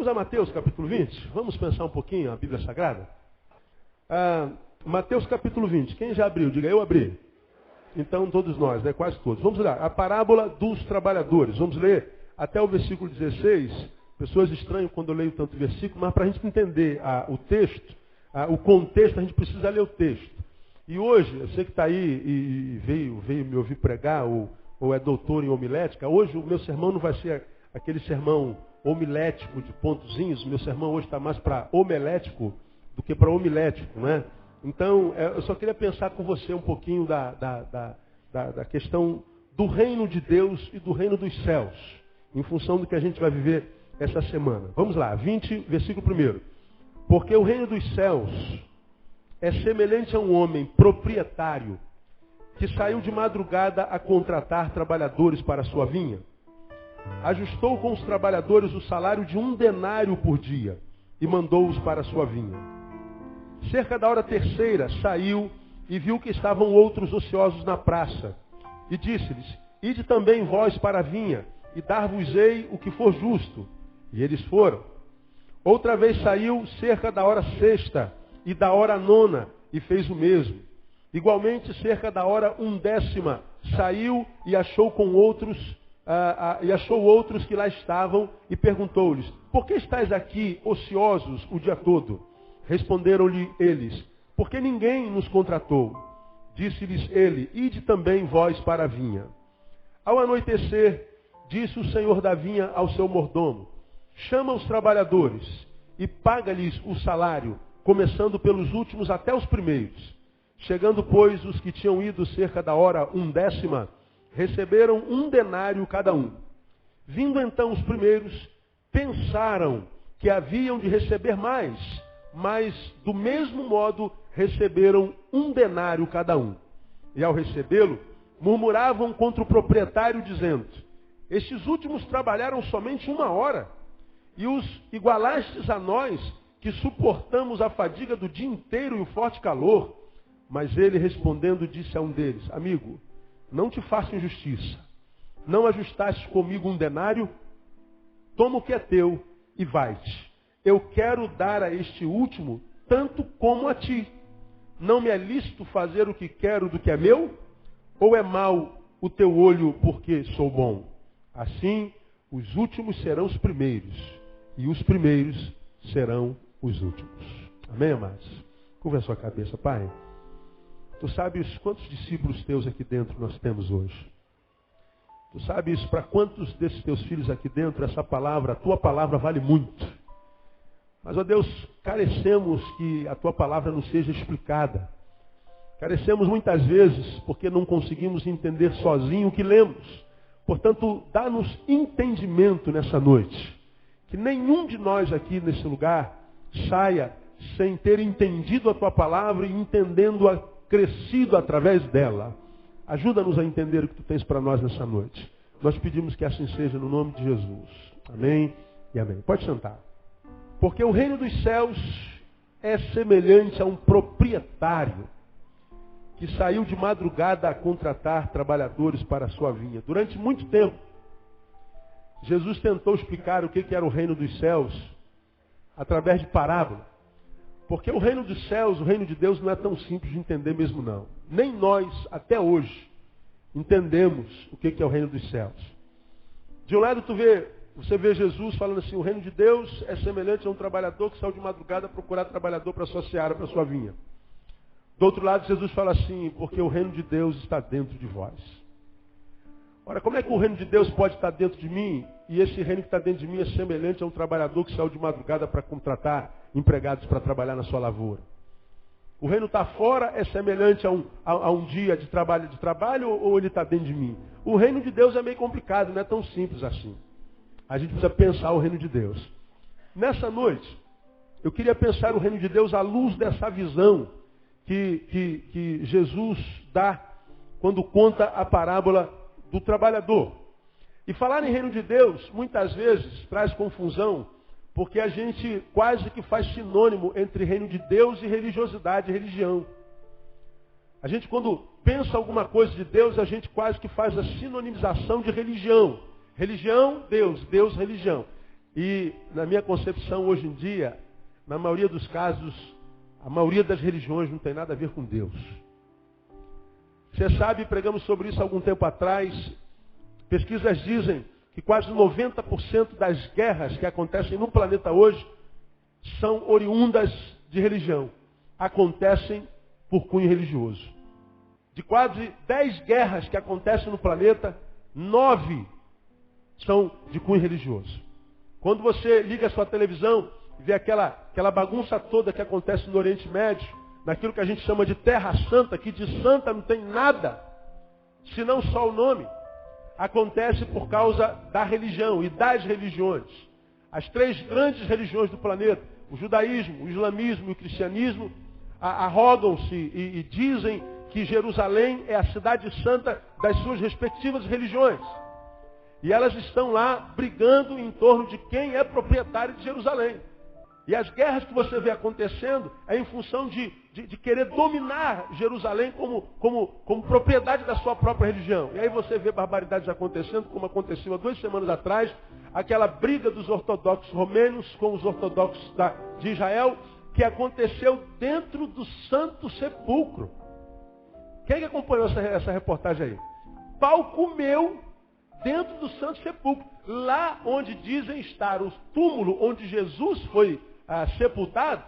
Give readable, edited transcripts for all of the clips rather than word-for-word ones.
Vamos a Mateus capítulo 20? Vamos pensar um pouquinho a Bíblia Sagrada? Mateus capítulo 20. Quem já abriu? Diga, eu abri. Então todos nós, né? Quase todos. Vamos lá. A parábola dos trabalhadores. Vamos ler até o versículo 16. Pessoas estranham quando eu leio tanto versículo, mas para a gente entender o texto, o contexto, a gente precisa ler o texto. E hoje, eu sei que está aí e veio me ouvir pregar, ou é doutor em homilética, hoje o meu sermão não vai ser aquele sermão homilético de pontozinhos, o meu sermão hoje está mais para homilético do que para homilético, não é? Então, eu só queria pensar com você um pouquinho da questão do reino de Deus e do reino dos céus, em função do que a gente vai viver essa semana. Vamos lá, 20, versículo 1. Porque o reino dos céus é semelhante a um homem proprietário que saiu de madrugada a contratar trabalhadores para a sua vinha. Ajustou com os trabalhadores o salário de 1 denário por dia e mandou-os para a sua vinha. Cerca da hora terceira saiu e viu que estavam outros ociosos na praça. E disse-lhes, ide também vós para a vinha e dar-vos-ei o que for justo. E eles foram. Outra vez saiu cerca da hora sexta e da hora nona e fez o mesmo. Igualmente cerca da hora 1/10 saiu e achou outros que lá estavam e perguntou-lhes, por que estáis aqui ociosos o dia todo? Responderam-lhe eles, porque ninguém nos contratou. Disse-lhes ele, ide também vós para a vinha. Ao anoitecer, disse o senhor da vinha ao seu mordomo, chama os trabalhadores e paga-lhes o salário, começando pelos últimos até os primeiros. Chegando, pois, os que tinham ido cerca da hora 1/10, receberam 1 denário cada um. Vindo então os primeiros, pensaram que haviam de receber mais, mas do mesmo modo receberam 1 denário cada um. E ao recebê-lo, murmuravam contra o proprietário, dizendo, estes últimos trabalharam somente 1 hora, e os igualastes a nós, que suportamos a fadiga do dia inteiro e o forte calor. Mas ele respondendo disse a um deles, amigo, não te faço injustiça. Não ajustaste comigo 1 denário? Toma o que é teu e vai-te. Eu quero dar a este último tanto como a ti. Não me é lícito fazer o que quero do que é meu? Ou é mau o teu olho porque sou bom? Assim, os últimos serão os primeiros, e os primeiros serão os últimos. Amém, amados? Curva a sua cabeça, Pai. Tu sabes quantos discípulos teus aqui dentro nós temos hoje. Tu sabes para quantos desses teus filhos aqui dentro essa palavra, a tua palavra vale muito. Mas, ó Deus, carecemos que a tua palavra não seja explicada. Carecemos muitas vezes porque não conseguimos entender sozinho o que lemos. Portanto, dá-nos entendimento nessa noite. Que nenhum de nós aqui nesse lugar saia sem ter entendido a tua palavra e entendendo-a, crescido através dela. Ajuda-nos a entender o que tu tens para nós nessa noite. Nós pedimos que assim seja no nome de Jesus. Amém e amém. Pode sentar. Porque o reino dos céus é semelhante a um proprietário que saiu de madrugada a contratar trabalhadores para a sua vinha. Durante muito tempo, Jesus tentou explicar o que era o reino dos céus através de parábola. Porque o reino dos céus, o reino de Deus, não é tão simples de entender mesmo não. Nem nós, até hoje, entendemos o que é o reino dos céus. De um lado você vê Jesus falando assim, o reino de Deus é semelhante a um trabalhador que saiu de madrugada a procurar trabalhador para a sua seara, para a sua vinha. Do outro lado, Jesus fala assim, porque o reino de Deus está dentro de vós. Ora, como é que o reino de Deus pode estar dentro de mim e esse reino que está dentro de mim é semelhante a um trabalhador que saiu de madrugada para contratar empregados para trabalhar na sua lavoura? O reino está fora, é semelhante a um dia de trabalho ou ele está dentro de mim? O reino de Deus é meio complicado, não é tão simples assim. A gente precisa pensar o reino de Deus. Nessa noite, eu queria pensar o reino de Deus à luz dessa visão que Jesus dá quando conta a parábola do trabalhador. E falar em reino de Deus, muitas vezes, traz confusão, porque a gente quase que faz sinônimo entre reino de Deus e religiosidade, religião. A gente, quando pensa alguma coisa de Deus, a gente quase que faz a sinonimização de religião. Religião, Deus, Deus, religião. E na minha concepção, hoje em dia, na maioria dos casos, a maioria das religiões não tem nada a ver com Deus. Você sabe, pregamos sobre isso há algum tempo atrás, pesquisas dizem que quase 90% das guerras que acontecem no planeta hoje são oriundas de religião. Acontecem por cunho religioso. De quase 10 guerras que acontecem no planeta, 9 são de cunho religioso. Quando você liga a sua televisão e vê aquela bagunça toda que acontece no Oriente Médio, naquilo que a gente chama de Terra Santa, que de santa não tem nada, senão só o nome, acontece por causa da religião e das religiões. As 3 grandes religiões do planeta, o judaísmo, o islamismo e o cristianismo, arrogam-se e dizem que Jerusalém é a cidade santa das suas respectivas religiões. E elas estão lá brigando em torno de quem é proprietário de Jerusalém. E as guerras que você vê acontecendo é em função de querer dominar Jerusalém como propriedade da sua própria religião. E aí você vê barbaridades acontecendo, como aconteceu há 2 semanas atrás, aquela briga dos ortodoxos romenos com os ortodoxos de Israel, que aconteceu dentro do Santo Sepulcro. Quem que acompanhou essa reportagem aí? Pau comeu dentro do Santo Sepulcro. Lá onde dizem estar o túmulo onde Jesus foi sepultado,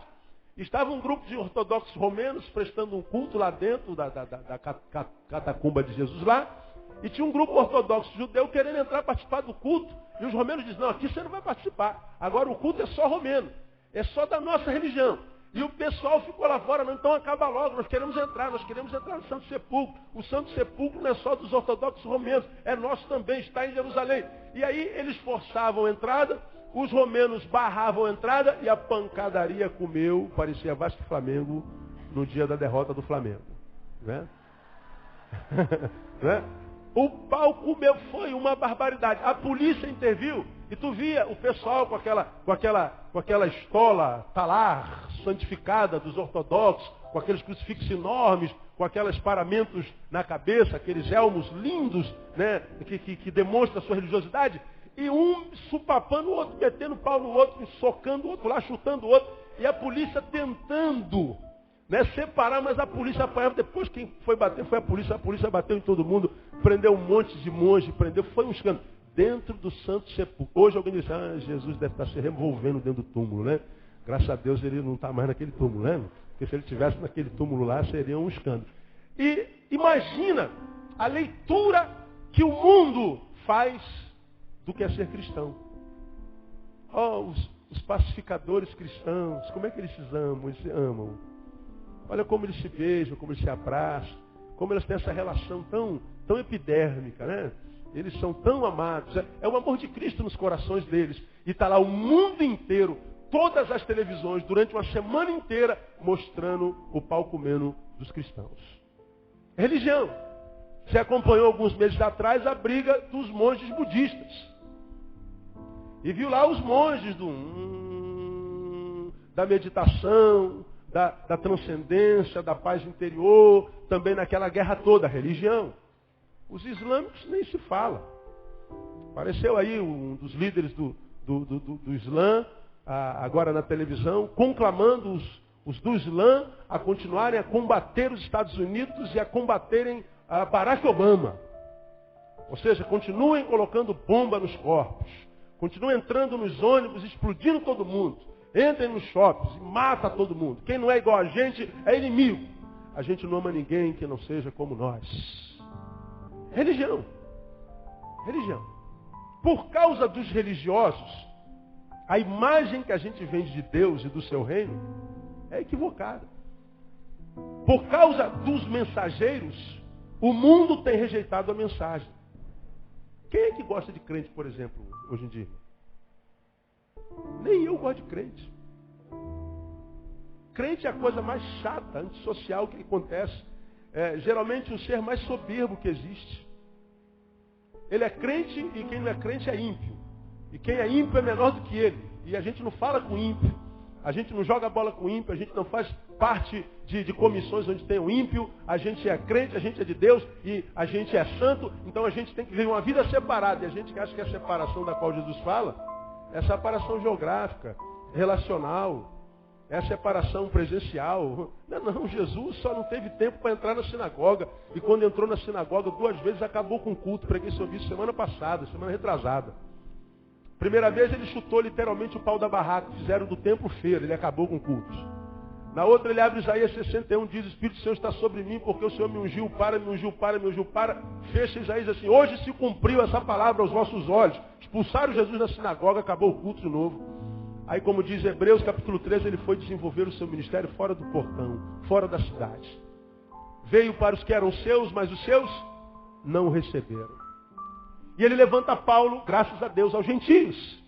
estava um grupo de ortodoxos romenos prestando um culto lá dentro da catacumba de Jesus lá, e tinha um grupo ortodoxo judeu querendo entrar participar do culto, e os romenos dizem, não, aqui você não vai participar, agora o culto é só romeno, é só da nossa religião. E o pessoal ficou lá fora, não, então acaba logo, nós queremos entrar no Santo Sepulcro. O Santo Sepulcro não é só dos ortodoxos romenos, é nosso também, está em Jerusalém. E aí eles forçavam a entrada, os romenos barravam a entrada e a pancadaria comeu, parecia Vasco e Flamengo no dia da derrota do Flamengo. Né? Né? O pau comeu, foi uma barbaridade. A polícia interviu e tu via o pessoal com aquela estola talar santificada dos ortodoxos, com aqueles crucifixos enormes, com aqueles paramentos na cabeça, aqueles elmos lindos, né, que demonstram a sua religiosidade, e um supapando o outro, metendo pau no outro, socando o outro lá, chutando o outro, e a polícia tentando, né, separar, mas a polícia apanhava. Depois quem foi bater foi a polícia bateu em todo mundo, prendeu um monte de monge, foi um escândalo. Dentro do Santo Sepulcro. Hoje alguém diz, Jesus deve estar se revolvendo dentro do túmulo, né? Graças a Deus ele não está mais naquele túmulo, né? Porque se ele estivesse naquele túmulo lá, seria um escândalo. E imagina a leitura que o mundo faz do que é ser cristão. Os pacificadores cristãos, como é que eles se amam? Eles se amam. Olha como eles se beijam, como eles se abraçam, como eles têm essa relação tão epidérmica, né? Eles são tão amados. É o amor de Cristo nos corações deles. E está lá o mundo inteiro, todas as televisões, durante uma semana inteira, mostrando o pau comendo dos cristãos. Religião. Você acompanhou alguns meses atrás a briga dos monges budistas. E viu lá os monges da meditação, da transcendência, da paz interior, também naquela guerra toda, a religião. Os islâmicos nem se fala. Apareceu aí um dos líderes do Islã, agora na televisão, conclamando os do Islã a continuarem a combater os Estados Unidos e a combaterem a Barack Obama. Ou seja, continuem colocando bomba nos corpos. Continuem entrando nos ônibus, explodindo todo mundo. Entrem nos shoppings e mata todo mundo. Quem não é igual a gente é inimigo. A gente não ama ninguém que não seja como nós. Religião. Religião. Por causa dos religiosos, a imagem que a gente vende de Deus e do seu reino é equivocada. Por causa dos mensageiros, o mundo tem rejeitado a mensagem. Quem é que gosta de crente, por exemplo, hoje em dia? Nem eu gosto de crente. Crente é a coisa mais chata, antissocial que acontece. Geralmente o ser mais soberbo que existe. Ele é crente e quem não é crente é ímpio. E quem é ímpio é menor do que ele. E a gente não fala com ímpio. A gente não joga bola com ímpio. A gente não faz parte de comissões onde tem um ímpio. A gente é crente, a gente é de Deus e a gente é santo. Então a gente tem que viver uma vida separada. E a gente que acha que é a separação da qual Jesus fala é separação geográfica, relacional, é separação presencial. Não, Jesus só não teve tempo para entrar na sinagoga. E quando entrou na sinagoga 2 vezes acabou com o culto. Preguei sobre isso semana passada, semana retrasada. Primeira vez ele chutou literalmente o pau da barraca, fizeram do templo feira, ele acabou com o culto. Na outra ele abre Isaías 61, diz: o Espírito do Senhor está sobre mim, porque o Senhor me ungiu para, me ungiu para, me ungiu para. Fecha Isaías assim: hoje se cumpriu essa palavra aos vossos olhos. Expulsaram Jesus da sinagoga, acabou o culto de novo. Aí, como diz Hebreus capítulo 13, ele foi desenvolver o seu ministério fora do portão, fora da cidade. Veio para os que eram seus, mas os seus não o receberam. E ele levanta Paulo, graças a Deus, aos gentios.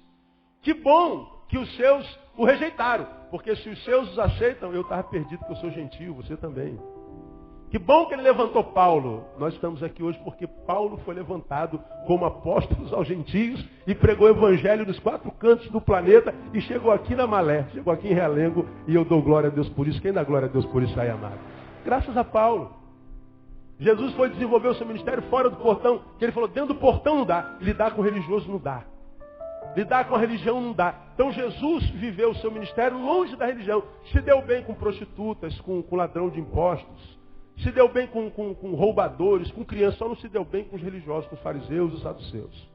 Que bom que os seus o rejeitaram. Porque se os seus os aceitam, eu estava perdido, porque eu sou gentio, você também. Que bom que ele levantou Paulo. Nós estamos aqui hoje porque Paulo foi levantado como apóstolo aos gentios e pregou o evangelho nos 4 cantos do planeta e chegou aqui na Malé, chegou aqui em Realengo, e eu dou glória a Deus por isso. Quem dá glória a Deus por isso aí, amado? Graças a Paulo. Jesus foi desenvolver o seu ministério fora do portão, que ele falou: dentro do portão não dá, lidar com o religioso não dá. Lidar com a religião não dá. Então Jesus viveu o seu ministério longe da religião. Se deu bem com prostitutas, com ladrão de impostos. Se deu bem com roubadores, com crianças. Só não se deu bem com os religiosos, com os fariseus e os saduceus.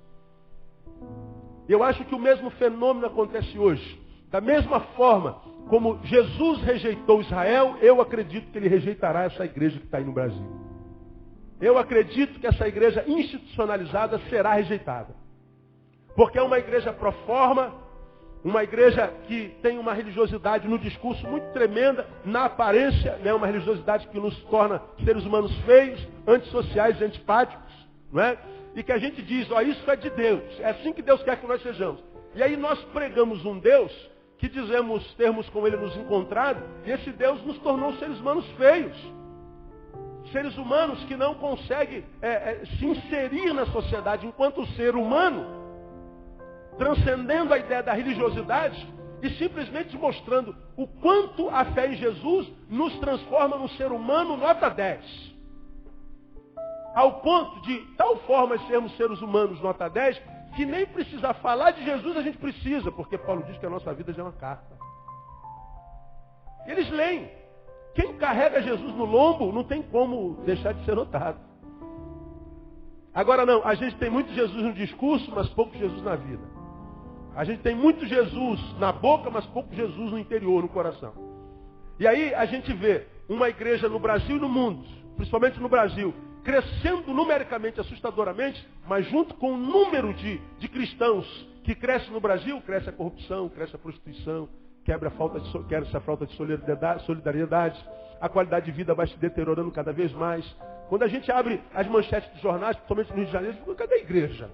Eu acho que o mesmo fenômeno acontece hoje. Da mesma forma como Jesus rejeitou Israel, eu acredito que ele rejeitará essa igreja que está aí no Brasil. Eu acredito que essa igreja institucionalizada será rejeitada. Porque é uma igreja pro forma, uma igreja que tem uma religiosidade no discurso muito tremenda, na aparência, né? Uma religiosidade que nos torna seres humanos feios, antissociais e antipáticos, não é? E que a gente diz: ó, isso é de Deus, é assim que Deus quer que nós sejamos. E aí nós pregamos um Deus que dizemos termos com ele nos encontrado, e esse Deus nos tornou seres humanos feios. Seres humanos que não conseguem se inserir na sociedade enquanto ser humano, transcendendo a ideia da religiosidade e simplesmente mostrando o quanto a fé em Jesus nos transforma num ser humano nota 10. Ao ponto de tal forma sermos seres humanos nota 10, que nem precisar falar de Jesus a gente precisa, porque Paulo diz que a nossa vida já é uma carta. Eles leem. Quem carrega Jesus no lombo não tem como deixar de ser notado. Agora não, a gente tem muito Jesus no discurso, mas pouco Jesus na vida. A gente tem muito Jesus na boca, mas pouco Jesus no interior, no coração. E aí a gente vê uma igreja no Brasil e no mundo, principalmente no Brasil, crescendo numericamente, assustadoramente, mas junto com o número de cristãos que cresce no Brasil, cresce a corrupção, cresce a prostituição, quebra a falta de solidariedade, a qualidade de vida vai se deteriorando cada vez mais. Quando a gente abre as manchetes dos jornais, principalmente no Rio de Janeiro, cadê a igreja?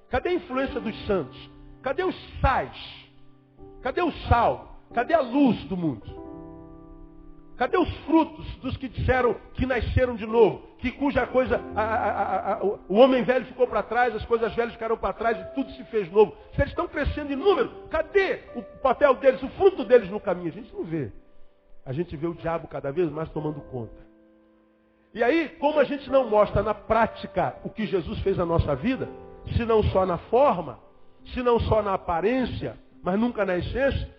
Cadê a influência dos santos? Cadê os sais? Cadê o sal? Cadê a luz do mundo? Cadê os frutos dos que disseram que nasceram de novo? Cuja coisa, o homem velho ficou para trás, as coisas velhas ficaram para trás e tudo se fez novo. Se eles estão crescendo em número, cadê o papel deles, o fruto deles no caminho? A gente não vê. A gente vê o diabo cada vez mais tomando conta. E aí, como a gente não mostra na prática o que Jesus fez na nossa vida, se não só na forma, se não só na aparência, mas nunca na essência,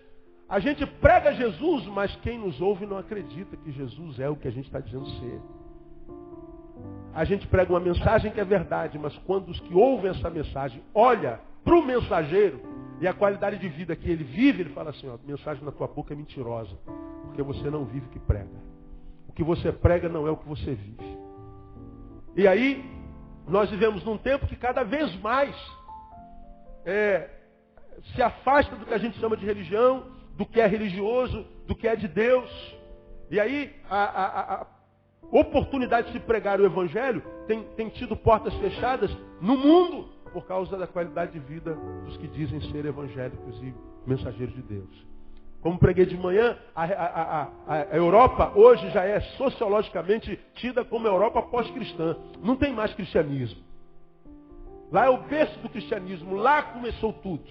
a gente prega Jesus, mas quem nos ouve não acredita que Jesus é o que a gente está dizendo ser. A gente prega uma mensagem que é verdade, mas quando os que ouvem essa mensagem olham para o mensageiro e a qualidade de vida que ele vive, ele fala assim: ó, a mensagem na tua boca é mentirosa, porque você não vive o que prega. O que você prega não é o que você vive. E aí, nós vivemos num tempo que cada vez mais se afasta do que a gente chama de religião, do que é religioso, do que é de Deus. E aí a oportunidade de se pregar o Evangelho tem tido portas fechadas no mundo por causa da qualidade de vida dos que dizem ser evangélicos e mensageiros de Deus. Como preguei de manhã, a Europa hoje já é sociologicamente tida como Europa pós-cristã. Não tem mais cristianismo. Lá é o berço do cristianismo, lá começou tudo.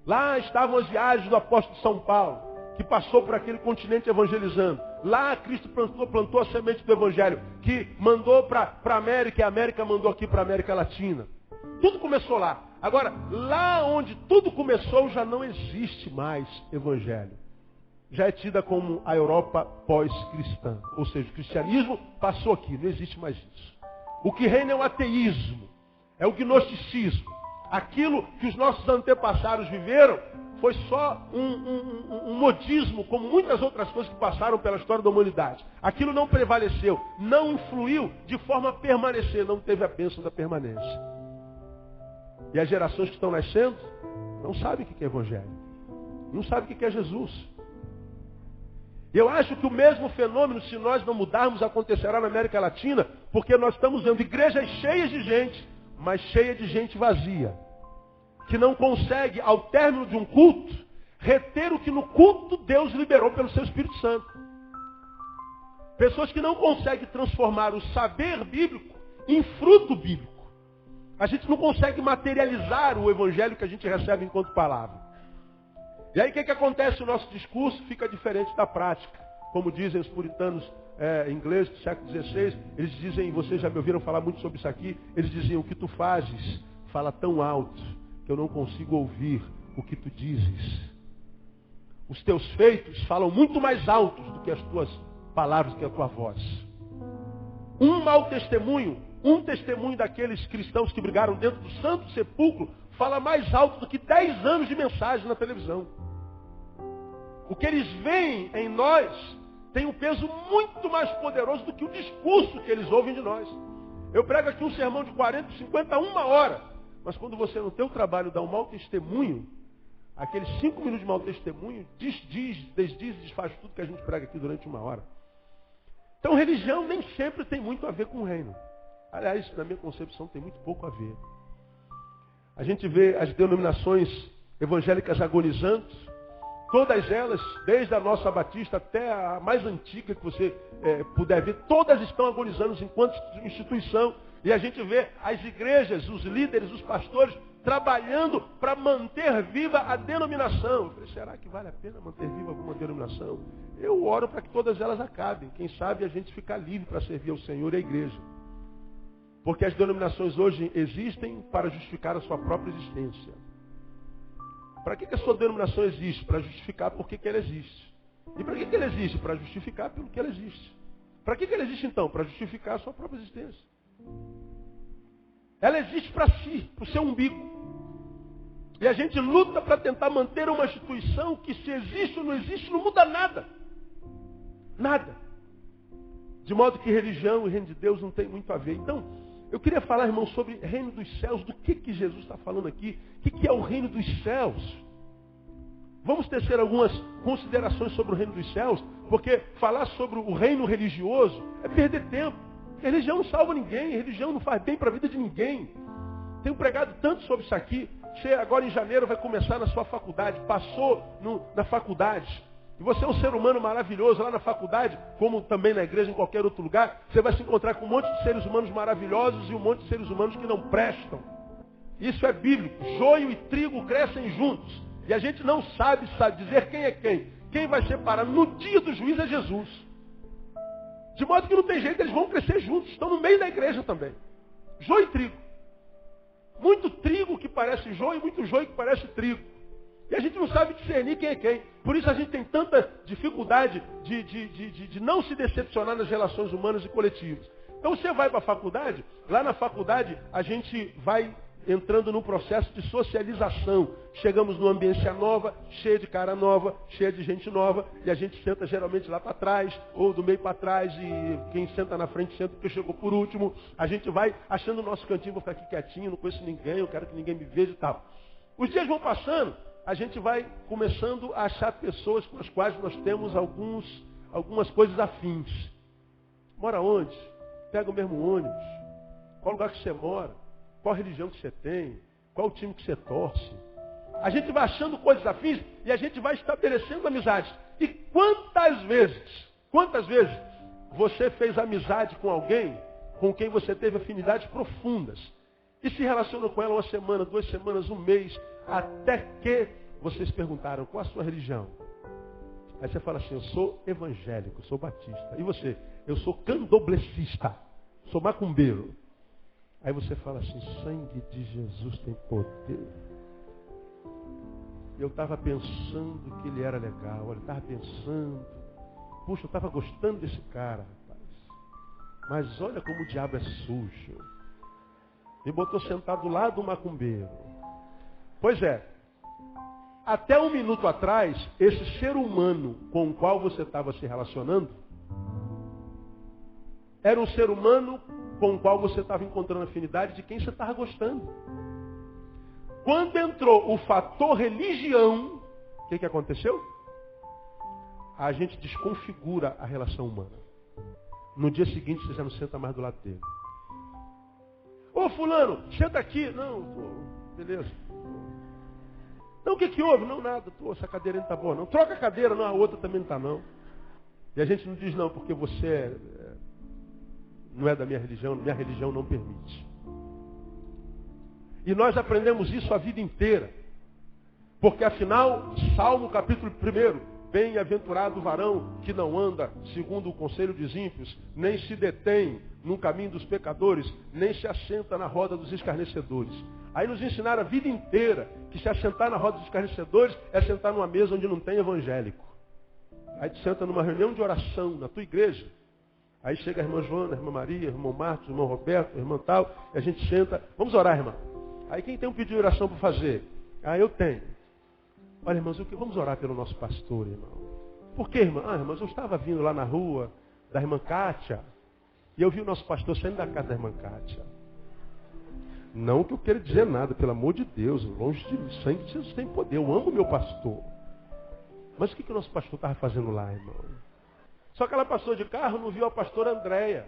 Lá estavam as viagens do apóstolo São Paulo, que passou por aquele continente evangelizando. Lá Cristo plantou a semente do Evangelho, que mandou para a América, e a América mandou aqui para a América Latina. Tudo começou lá. Agora, lá onde tudo começou já não existe mais evangelho. Já é tida como a Europa pós-cristã. Ou seja, o cristianismo passou aqui, não existe mais isso. O que reina é o ateísmo, é o gnosticismo. Aquilo que os nossos antepassados viveram foi só um modismo, como muitas outras coisas que passaram pela história da humanidade. Aquilo não prevaleceu, não influiu de forma a permanecer, não teve a bênção da permanência. E as gerações que estão nascendo não sabem o que é evangelho, não sabem o que é Jesus. Eu acho que o mesmo fenômeno, se nós não mudarmos, acontecerá na América Latina, porque nós estamos vendo igrejas cheias de gente, mas cheias de gente vazia, que não consegue, ao término de um culto, reter o que no culto Deus liberou pelo seu Espírito Santo. Pessoas que não conseguem transformar o saber bíblico em fruto bíblico. A gente não consegue materializar o evangelho que a gente recebe enquanto palavra. E aí o que acontece? O nosso discurso fica diferente da prática. Como dizem os puritanos ingleses do século XVI, eles dizem, vocês já me ouviram falar muito sobre isso aqui, eles diziam, o que tu fazes fala tão alto que eu não consigo ouvir o que tu dizes. Os teus feitos falam muito mais altos do que as tuas palavras, do que a tua voz. Um mau testemunho, um testemunho daqueles cristãos que brigaram dentro do santo sepulcro, fala mais alto do que 10 anos de mensagem na televisão. O que eles veem em nós tem um peso muito mais poderoso do que o discurso que eles ouvem de nós. Eu prego aqui um sermão de 40, 50, 1 hora. Mas quando você no teu trabalho dá um mau testemunho, aqueles 5 minutos de mau testemunho, desfaz tudo que a gente prega aqui durante 1 hora. Então religião nem sempre tem muito a ver com o reino. Aliás, na minha concepção tem muito pouco a ver. A gente vê as denominações evangélicas agonizando, todas elas, desde a nossa batista até a mais antiga que você puder ver, todas estão agonizando enquanto instituição. E a gente vê as igrejas, os líderes, os pastores, trabalhando para manter viva a denominação. Eu falei, será que vale a pena manter viva alguma denominação? Eu oro para que todas elas acabem. Quem sabe a gente ficar livre para servir ao Senhor e à igreja. Porque as denominações hoje existem para justificar a sua própria existência. Para que a sua denominação existe? Para justificar por que ela existe. E para que ela existe? Para justificar pelo que ela existe. Para que ela existe então? Para justificar a sua própria existência. Ela existe para si, para o seu umbigo. E a gente luta para tentar manter uma instituição que, se existe ou não existe, não muda nada. Nada. De modo que religião e reino de Deus não tem muito a ver. Então, eu queria falar, irmão, sobre reino dos céus. Do que Jesus está falando aqui? O que é o reino dos céus? Vamos tecer algumas considerações sobre o reino dos céus, porque falar sobre o reino religioso é perder tempo. A religião não salva ninguém, a religião não faz bem para a vida de ninguém. Tenho pregado tanto sobre isso aqui. Você agora em janeiro vai começar na sua faculdade, passou na faculdade. E você é um ser humano maravilhoso lá na faculdade, como também na igreja, em qualquer outro lugar. Você vai se encontrar com um monte de seres humanos maravilhosos e um monte de seres humanos que não prestam. Isso é bíblico. Joio e trigo crescem juntos. E a gente não sabe dizer quem é quem. Quem vai separar no dia do juízo é Jesus. De modo que não tem jeito, eles vão crescer juntos. Estão no meio da igreja também. Joio e trigo. Muito trigo que parece joio, muito joio que parece trigo. E a gente não sabe discernir quem é quem. Por isso a gente tem tanta dificuldade de não se decepcionar nas relações humanas e coletivas. Então você vai para a faculdade, lá na faculdade a gente vai entrando num processo de socialização. Chegamos numa ambiência nova, cheia de cara nova, cheia de gente nova, e a gente senta geralmente lá para trás, ou do meio para trás, e quem senta na frente senta porque chegou por último. A gente vai achando o nosso cantinho, vou ficar aqui quietinho, não conheço ninguém, eu quero que ninguém me veja e tal. Os dias vão passando, a gente vai começando a achar pessoas com as quais nós temos algumas coisas afins. Mora onde? Pega o mesmo ônibus. Qual lugar que você mora? Qual religião que você tem? Qual o time que você torce? A gente vai achando coisas afins e a gente vai estabelecendo amizades. E quantas vezes você fez amizade com alguém com quem você teve afinidades profundas e se relacionou com ela 1 semana, 2 semanas, 1 mês, até que vocês perguntaram qual a sua religião? Aí você fala assim, eu sou evangélico, sou batista. E você? Eu sou candomblessista, sou macumbeiro. Aí você fala assim, sangue de Jesus tem poder. Eu estava pensando que ele era legal, eu estava pensando, puxa, eu estava gostando desse cara, rapaz. Mas olha como o diabo é sujo. Me botou sentado do lado do macumbeiro. Pois é, até um minuto atrás, esse ser humano com o qual você estava se relacionando, era um ser humano com o qual você estava encontrando afinidade de quem você estava gostando. Quando entrou o fator religião, o que aconteceu? A gente desconfigura a relação humana. No dia seguinte, você já não senta mais do lado dele. Ô fulano, senta aqui. Não, beleza. Não, o que houve? Não, nada. Essa cadeira não está boa, não. Troca a cadeira, não, a outra também não está, não. E a gente não diz, não, porque você não é da minha religião não permite. E nós aprendemos isso a vida inteira. Porque afinal, Salmo capítulo 1, bem-aventurado o varão que não anda segundo o conselho dos ímpios, nem se detém no caminho dos pecadores, nem se assenta na roda dos escarnecedores. Aí nos ensinaram a vida inteira que se assentar na roda dos escarnecedores é sentar numa mesa onde não tem evangélico. Aí tu senta numa reunião de oração na tua igreja. Aí chega a irmã Joana, a irmã Maria, o irmão Marcos, o irmão Roberto, o irmão tal, e a gente senta, vamos orar, irmã. Aí quem tem um pedido de oração para fazer? Ah, eu tenho. Olha, irmãos, vamos orar pelo nosso pastor, irmão. Por quê, irmã? Ah, irmãos, eu estava vindo lá na rua da irmã Kátia, e eu vi o nosso pastor saindo da casa da irmã Kátia. Não que eu queira dizer nada, pelo amor de Deus, longe de sangue, Jesus tem poder, eu amo meu pastor. Mas o que o nosso pastor estava fazendo lá, irmão? Só que ela passou de carro, não viu a pastora Andréia,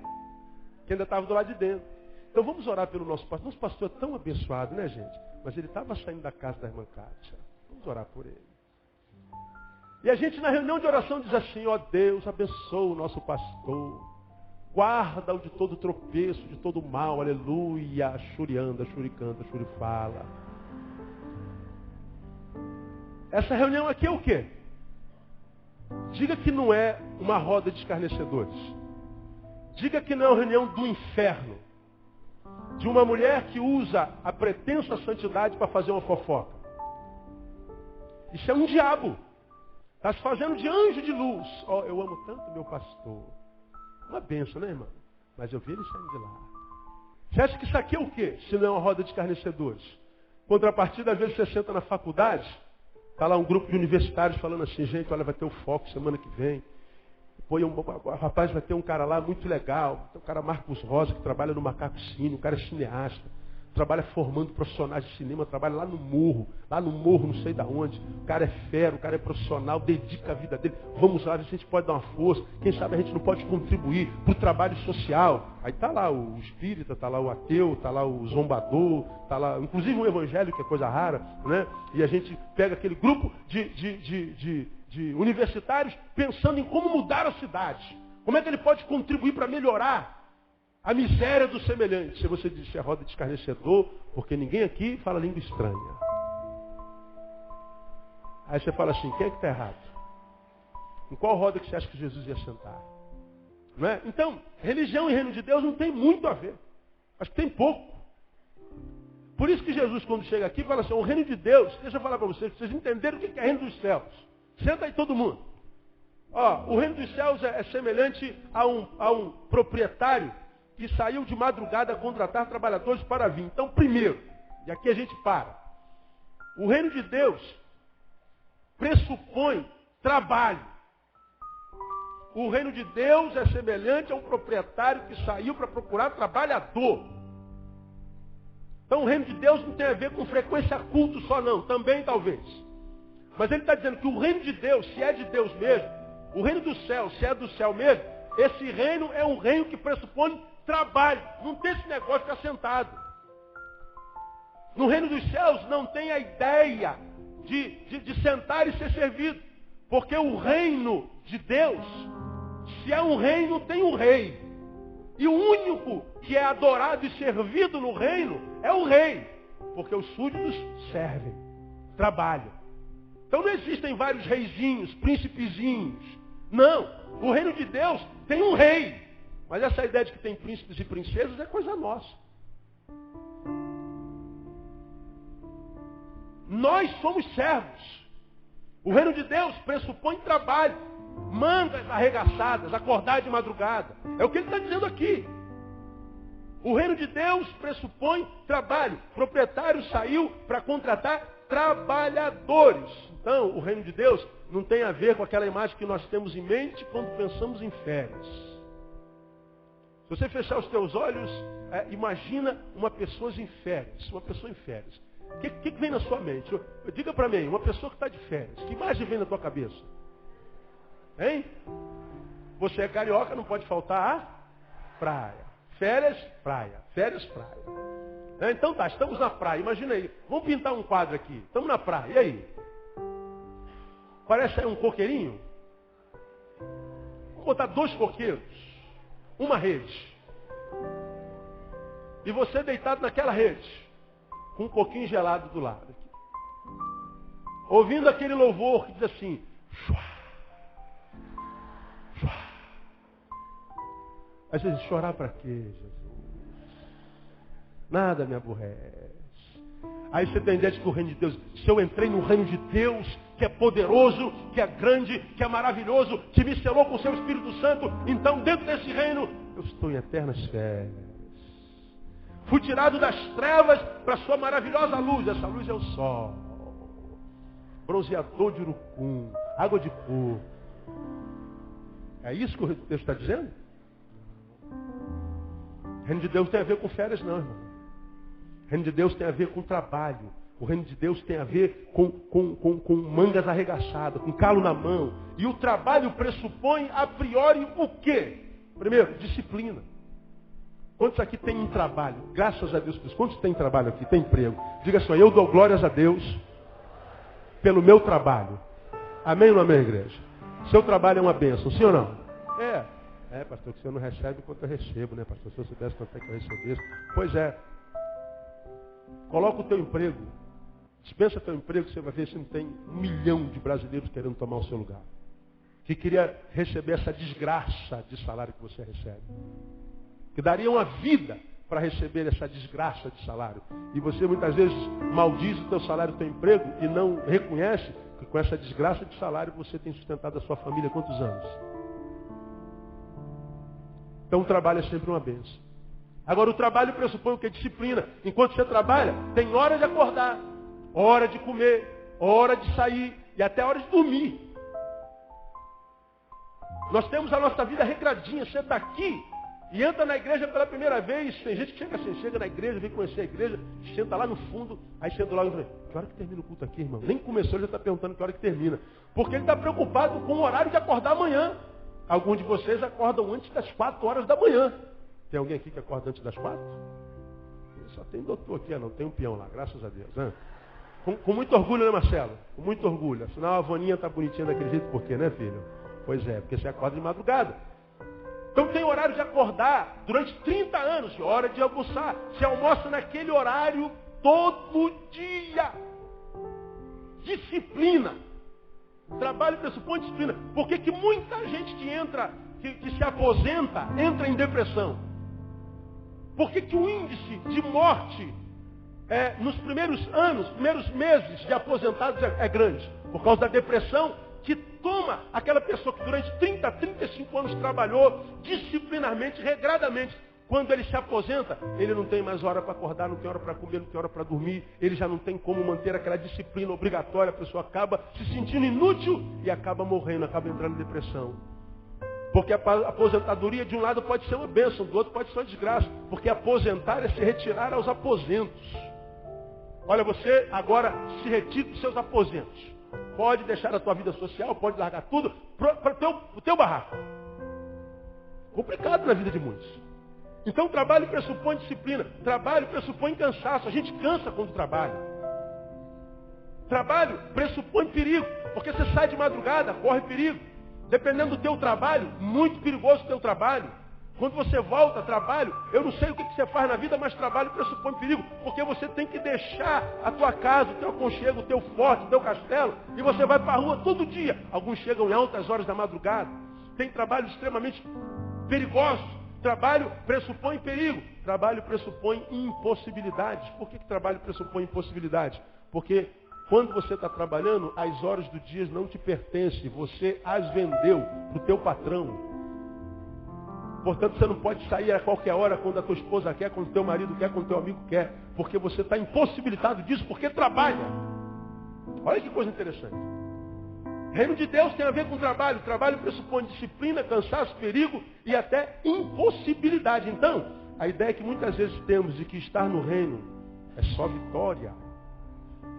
que ainda estava do lado de dentro. Então vamos orar pelo nosso pastor. Nosso pastor é tão abençoado, né, gente? Mas ele estava saindo da casa da irmã Kátia. Vamos orar por ele. E a gente na reunião de oração diz assim, ó Deus, abençoa o nosso pastor. Guarda-o de todo tropeço, de todo mal, aleluia. Xurianda, xuricanta, xurifala. Essa reunião aqui é o quê? Diga que não é uma roda de escarnecedores. Diga que não é uma reunião do inferno. De uma mulher que usa a pretensa santidade para fazer uma fofoca. Isso é um diabo. Está se fazendo de anjo de luz. Oh, eu amo tanto meu pastor. Uma benção, né, irmão? Mas eu vi ele saindo de lá. Você acha que isso aqui é o quê? Se não é uma roda de escarnecedores. Contrapartida, às vezes você senta na faculdade, está lá um grupo de universitários falando assim, gente, olha, vai ter o foco semana que vem. Pô, rapaz, vai ter um cara lá muito legal. Tem um cara Marcos Rosa, que trabalha no Macaco Cine, o cara é cineasta. Trabalha formando profissionais de cinema, trabalha lá no morro, não sei de onde. O cara é fera, o cara é profissional, dedica a vida dele. Vamos lá, a gente pode dar uma força. Quem sabe a gente não pode contribuir para o trabalho social. Aí está lá o espírita, está lá o ateu, está lá o zombador, está lá, inclusive um evangélico, que é coisa rara, né? E a gente pega aquele grupo de universitários pensando em como mudar a cidade. Como é que ele pode contribuir para melhorar a miséria do semelhante? Se você disser roda de escarnecedor, porque ninguém aqui fala língua estranha. Aí você fala assim, quem é que está errado? Em qual roda que você acha que Jesus ia sentar? Não é? Então, religião e reino de Deus não tem muito a ver. Acho que tem pouco. Por isso que Jesus, quando chega aqui, fala assim, o reino de Deus, deixa eu falar para vocês entenderem o que é reino dos céus. Senta aí todo mundo. Ó, o reino dos céus é semelhante a um proprietário que saiu de madrugada a contratar trabalhadores para vir. Então, primeiro, e aqui a gente para, o reino de Deus pressupõe trabalho. O reino de Deus é semelhante a um proprietário que saiu para procurar trabalhador. Então, o reino de Deus não tem a ver com frequência a culto só não, também talvez. Mas ele está dizendo que o reino de Deus, se é de Deus mesmo, o reino do céu, se é do céu mesmo, esse reino é um reino que pressupõe trabalho. Não tem esse negócio de ficar sentado. No reino dos céus não tem a ideia de sentar e ser servido. Porque o reino de Deus, se é um reino, tem um rei. E o único que é adorado e servido no reino é o rei. Porque os súditos servem, trabalham. Então não existem vários reizinhos, príncipezinhos. Não, o reino de Deus tem um rei. Mas essa ideia de que tem príncipes e princesas é coisa nossa. Nós somos servos. O reino de Deus pressupõe trabalho. Mangas arregaçadas, acordar de madrugada. É o que ele está dizendo aqui. O reino de Deus pressupõe trabalho. O proprietário saiu para contratar trabalhadores. Então, o reino de Deus não tem a ver com aquela imagem que nós temos em mente quando pensamos em férias. Se você fechar os teus olhos, imagina uma pessoa em férias. Uma pessoa em férias. O que vem na sua mente? Diga para mim, uma pessoa que está de férias. Que imagem vem na tua cabeça? Hein? Você é carioca, não pode faltar a praia. Férias, praia. Férias, praia. Então tá, estamos na praia. Imagina aí. Vamos pintar um quadro aqui. Estamos na praia. E aí? Parece aí um coqueirinho? Vamos botar 2 coqueiros. Uma rede. E você deitado naquela rede. Com um coquinho gelado do lado. Ouvindo aquele louvor que diz assim. Chua, chua. Às vezes, chorar para quê, Jesus? Nada me aborrece. Aí você tem ideia de que o reino de Deus, se eu entrei no reino de Deus, que é poderoso, que é grande, que é maravilhoso, que me selou com o seu Espírito Santo, então dentro desse reino, eu estou em eternas férias. Fui tirado das trevas para a sua maravilhosa luz. Essa luz é o sol. Bronzeador de urucum, água de coco. É isso que o texto está dizendo? O reino de Deus tem a ver com férias, não, irmão. O reino de Deus tem a ver com trabalho. O reino de Deus tem a ver com mangas arregaçadas, com calo na mão. E o trabalho pressupõe, a priori, o quê? Primeiro, disciplina. Quantos aqui tem um trabalho? Graças a Deus. Quantos tem trabalho aqui? Tem emprego? Diga só, eu dou glórias a Deus pelo meu trabalho. Amém ou não amém, igreja? Seu trabalho é uma bênção, sim ou não? É, pastor, que você não recebe quanto eu recebo, né, pastor? Se eu soubesse quanto é que eu recebesse. Pois é. Coloca o teu emprego. Dispensa teu emprego, você vai ver se não tem 1 milhão de brasileiros querendo tomar o seu lugar. Que queria receber essa desgraça de salário que você recebe. Que daria uma vida para receber essa desgraça de salário. E você muitas vezes maldiz o teu salário, o teu emprego, e não reconhece que com essa desgraça de salário você tem sustentado a sua família há quantos anos? Então o trabalho é sempre uma bênção. Agora o trabalho pressupõe o que? Disciplina. Enquanto você trabalha, tem hora de acordar, hora de comer, hora de sair e até hora de dormir. Nós temos a nossa vida regradinha. Você está aqui e entra na igreja pela primeira vez. Tem gente que chega assim, chega na igreja, vem conhecer a igreja, senta lá no fundo, aí senta lá e fala, que hora que termina o culto aqui, irmão? Nem começou, ele já está perguntando que hora que termina. Porque ele está preocupado com o horário de acordar amanhã. Alguns de vocês acordam antes das 4 horas da manhã. Tem alguém aqui que acorda antes das 4? Só tem doutor aqui, não tem um peão lá, graças a Deus. Né? Com muito orgulho, né, Marcelo? Com muito orgulho. Afinal, a Vaninha está bonitinha daquele jeito, por quê, né, filho? Pois é, porque você acorda de madrugada. Então tem horário de acordar durante 30 anos, hora de almoçar. Você almoça naquele horário todo dia. Disciplina. Trabalho pressupõe disciplina. Por que muita gente que se aposenta, entra em depressão? Por que o índice de morte nos primeiros anos, primeiros meses de aposentados é grande? Por causa da depressão que toma aquela pessoa que durante 30, 35 anos trabalhou disciplinarmente, regradamente. Quando ele se aposenta, ele não tem mais hora para acordar, não tem hora para comer, não tem hora para dormir. Ele já não tem como manter aquela disciplina obrigatória. A pessoa acaba se sentindo inútil e acaba morrendo, acaba entrando em depressão. Porque a aposentadoria de um lado pode ser uma bênção, do outro pode ser uma desgraça. Porque aposentar é se retirar aos aposentos. Olha, você agora se retira dos seus aposentos. Pode deixar a tua vida social, pode largar tudo para o teu barraco. Complicado na vida de muitos. Então, trabalho pressupõe disciplina. Trabalho pressupõe cansaço. A gente cansa quando trabalha. Trabalho pressupõe perigo. Porque você sai de madrugada, corre perigo. Dependendo do teu trabalho, muito perigoso o teu trabalho. Quando você volta, trabalho, eu não sei o que você faz na vida, mas trabalho pressupõe perigo. Porque você tem que deixar a tua casa, o teu aconchego, o teu forte, o teu castelo. E você vai para a rua todo dia. Alguns chegam em altas horas da madrugada. Tem trabalhos extremamente perigosos. Trabalho pressupõe perigo. Trabalho pressupõe impossibilidades. Por que trabalho pressupõe impossibilidade? Porque quando você está trabalhando, as horas do dia não te pertencem. Você as vendeu para o teu patrão. Portanto, você não pode sair a qualquer hora quando a tua esposa quer, quando o teu marido quer, quando o teu amigo quer. Porque você está impossibilitado disso, porque trabalha. Olha que coisa interessante. Reino de Deus tem a ver com trabalho. Trabalho pressupõe disciplina, cansaço, perigo e até impossibilidade. Então, a ideia que muitas vezes temos de que estar no reino é só vitória.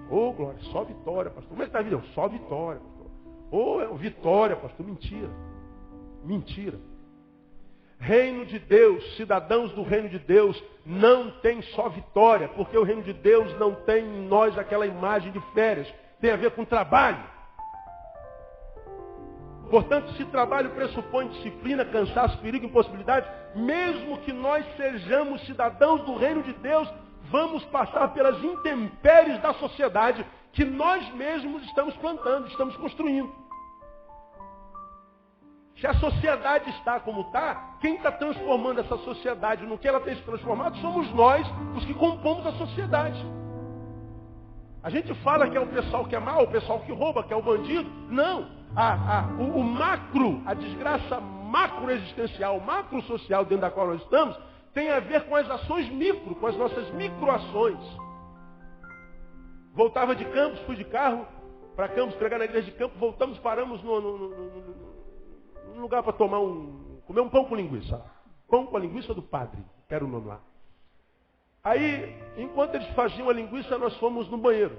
Ô, glória, só vitória, pastor. Como é que está a vida? Só vitória, pastor. Ô, vitória, pastor. Mentira. Mentira. Reino de Deus, cidadãos do reino de Deus, não tem só vitória, porque o reino de Deus não tem em nós aquela imagem de férias. Tem a ver com trabalho. Portanto, se trabalho pressupõe disciplina, cansaço, perigo, impossibilidade, mesmo que nós sejamos cidadãos do reino de Deus, vamos passar pelas intempéries da sociedade que nós mesmos estamos plantando, estamos construindo. Se a sociedade está como está, quem está transformando essa sociedade no que ela tem se transformado somos nós, os que compomos a sociedade. A gente fala que é o pessoal que é mau, o pessoal que rouba, que é o bandido. Não. O macro, a desgraça macroexistencial, macro-social dentro da qual nós estamos, tem a ver com as ações micro, com as nossas microações. Voltava de Campos, fui de carro para Campos, pregar na igreja de Campos, voltamos, paramos num lugar para comer um pão com linguiça. Pão com a linguiça do padre, quero o nome lá. Aí, enquanto eles faziam a linguiça, nós fomos no banheiro.